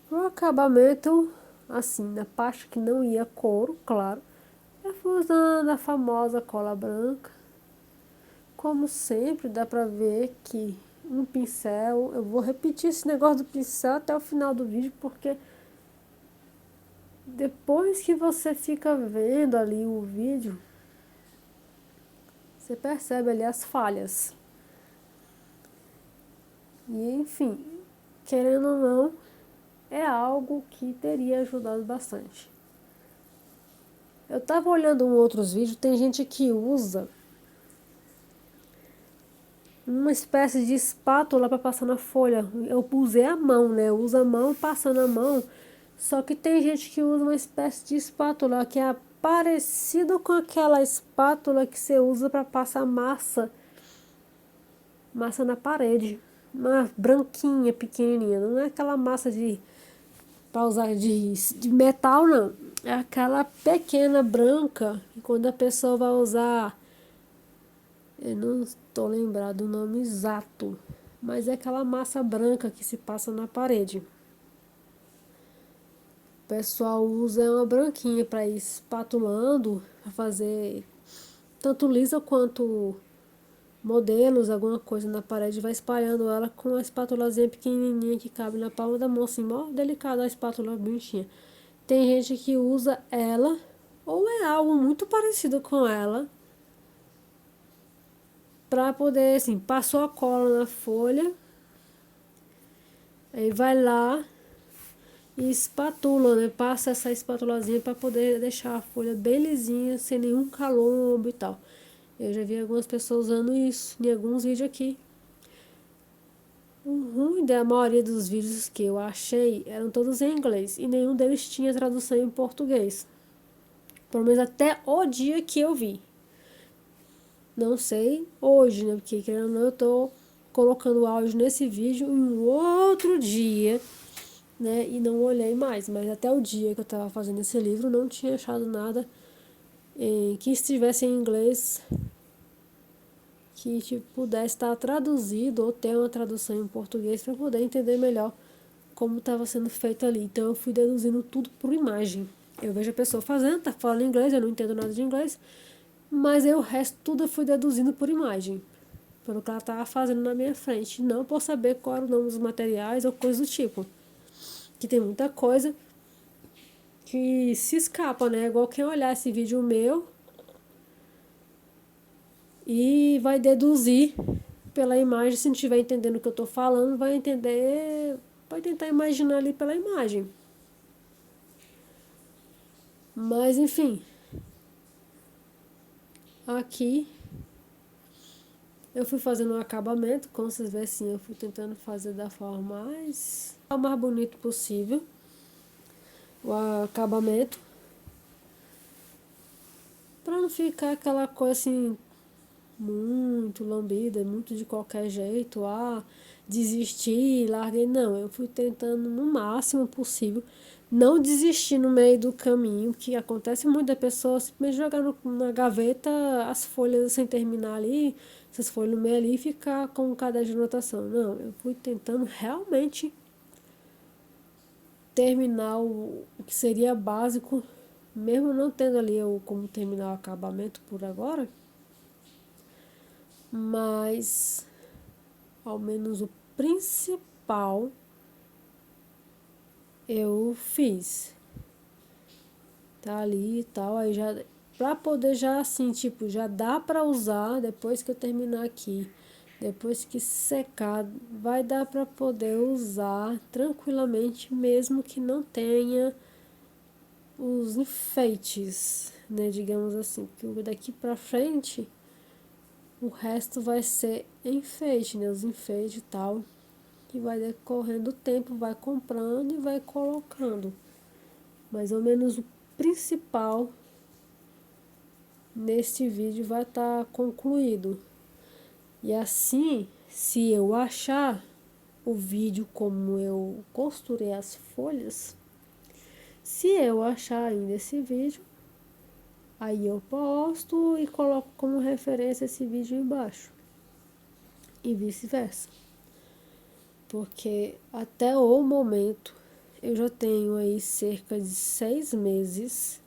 Pro acabamento, assim, na parte que não ia couro, claro, eu fui usando a famosa cola branca. Como sempre, dá pra ver que um pincel, eu vou repetir esse negócio do pincel até o final do vídeo, porque depois que você fica vendo ali o vídeo, você percebe ali as falhas. E enfim, querendo ou não, é algo que teria ajudado bastante. Eu tava olhando outros vídeos, tem gente que usa uma espécie de espátula para passar na folha. Eu usei a mão, né? Eu uso a mão passando a mão. Só que tem gente que usa uma espécie de espátula que é parecido com aquela espátula que você usa para passar massa na parede. Uma branquinha, pequenininha. Não é aquela massa para usar de metal, não. É aquela pequena branca que quando a pessoa vai usar, eu não estou lembrado do nome exato, mas é aquela massa branca que se passa na parede. O pessoal usa uma branquinha para ir espatulando, para fazer tanto lisa quanto modelos, alguma coisa na parede, vai espalhando ela com uma espátulazinha pequenininha que cabe na palma da mão, assim, mó delicada a espátula bonitinha. Tem gente que usa ela, ou é algo muito parecido com ela, para poder, assim, passou a cola na folha, aí vai lá e espatula, né? Passa essa espatulazinha para poder deixar a folha bem lisinha, sem nenhum calombo e tal. Eu já vi algumas pessoas usando isso em alguns vídeos aqui. O ruim da maioria dos vídeos que eu achei eram todos em inglês e nenhum deles tinha tradução em português. Pelo menos até o dia que eu vi. Não sei hoje, né? Porque querendo ou não, eu tô colocando áudio nesse vídeo em um outro dia, né? E não olhei mais. Mas até o dia que eu tava fazendo esse livro, não tinha achado nada que estivesse em inglês que tipo, pudesse estar traduzido ou ter uma tradução em português para poder entender melhor como estava sendo feito ali. Então eu fui deduzindo tudo por imagem. Eu vejo a pessoa fazendo, tá falando inglês, eu não entendo nada de inglês, mas eu, o resto tudo eu fui deduzindo por imagem, pelo que ela estava fazendo na minha frente, não por saber qual era o nome dos materiais ou coisa do tipo. Que tem muita coisa que se escapa, né? Igual quem olhar esse vídeo meu e vai deduzir pela imagem, se não estiver entendendo o que eu estou falando, vai entender, vai tentar imaginar ali pela imagem. Mas enfim, aqui eu fui fazendo um acabamento, como vocês veem assim, eu fui tentando fazer da forma o mais bonito possível, o acabamento, para não ficar aquela coisa assim, muito lambida, muito de qualquer jeito, desistir, larguei, não, eu fui tentando no máximo possível, não desistir no meio do caminho, que acontece muito da pessoa simplesmente jogar na gaveta as folhas sem terminar ali, essas folhas no meio ali e ficar com um caderno de anotação. Não, eu fui tentando realmente terminar o que seria básico, mesmo não tendo ali como terminar o acabamento por agora, mas ao menos o principal eu fiz. Tá ali e tal, aí já pra poder já assim, tipo, já dá pra usar depois que eu terminar aqui. Depois que secar, vai dar pra poder usar tranquilamente, mesmo que não tenha os enfeites, né, digamos assim, porque daqui pra frente o resto vai ser enfeite, né, os enfeites e tal, que vai decorrendo o tempo, vai comprando e vai colocando. Mais ou menos o principal neste vídeo vai estar concluído. E assim, se eu achar o vídeo como eu costurei as folhas, se eu achar ainda esse vídeo, aí eu posto e coloco como referência esse vídeo embaixo. E vice-versa. Porque até o momento eu já tenho aí cerca de 6 meses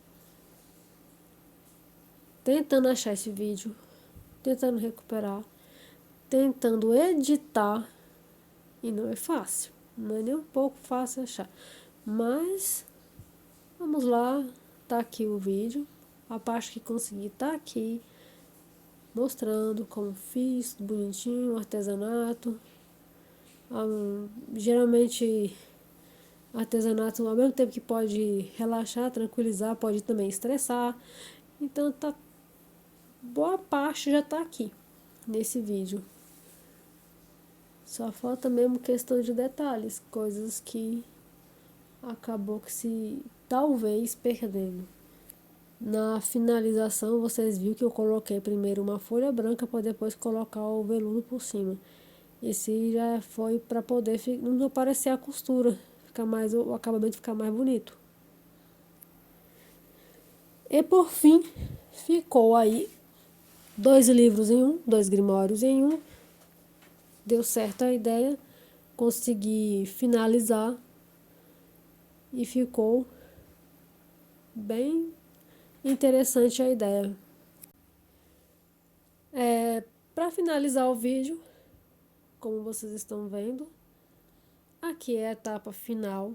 tentando achar esse vídeo, tentando recuperar, tentando editar, e não é fácil, não é nem um pouco fácil achar. Mas vamos lá, tá aqui o vídeo, a parte que consegui tá aqui, mostrando como fiz, bonitinho, artesanato. Geralmente artesanato ao mesmo tempo que pode relaxar, tranquilizar, pode também estressar. Então tá, boa parte já tá aqui nesse vídeo. Só falta mesmo questão de detalhes, coisas que acabou que se talvez perdendo. Na finalização vocês viram que eu coloquei primeiro uma folha branca para depois colocar o veludo por cima. Esse já foi para poder não aparecer a costura, ficar mais, o acabamento ficar mais bonito. E por fim, ficou aí 2 livros em um, 2 grimórios em um. Deu certo a ideia, consegui finalizar e ficou bem interessante a ideia. Para finalizar o vídeo, como vocês estão vendo, aqui é a etapa final,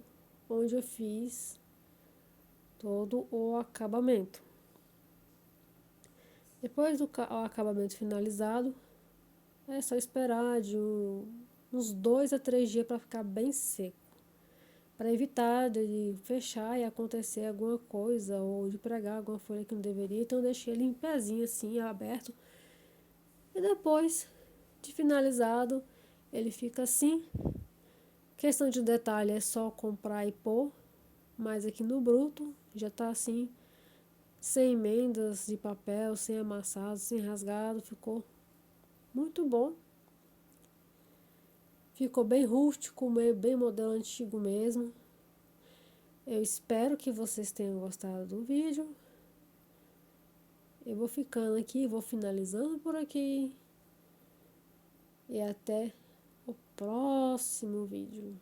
onde eu fiz todo o acabamento. Depois do acabamento finalizado, é só esperar de uns 2 a 3 dias para ficar bem seco. para evitar de fechar e acontecer alguma coisa ou de pregar alguma folha que não deveria. Então eu deixei ele em pezinho assim, aberto. E depois de finalizado, ele fica assim. Questão de detalhe é só comprar e pôr, mas aqui no bruto já está assim, sem emendas de papel, sem amassado, sem rasgado, ficou muito bom. Ficou bem rústico, bem modelo antigo mesmo. Eu espero que vocês tenham gostado do vídeo. Eu vou ficando aqui, vou finalizando por aqui. E até o próximo vídeo.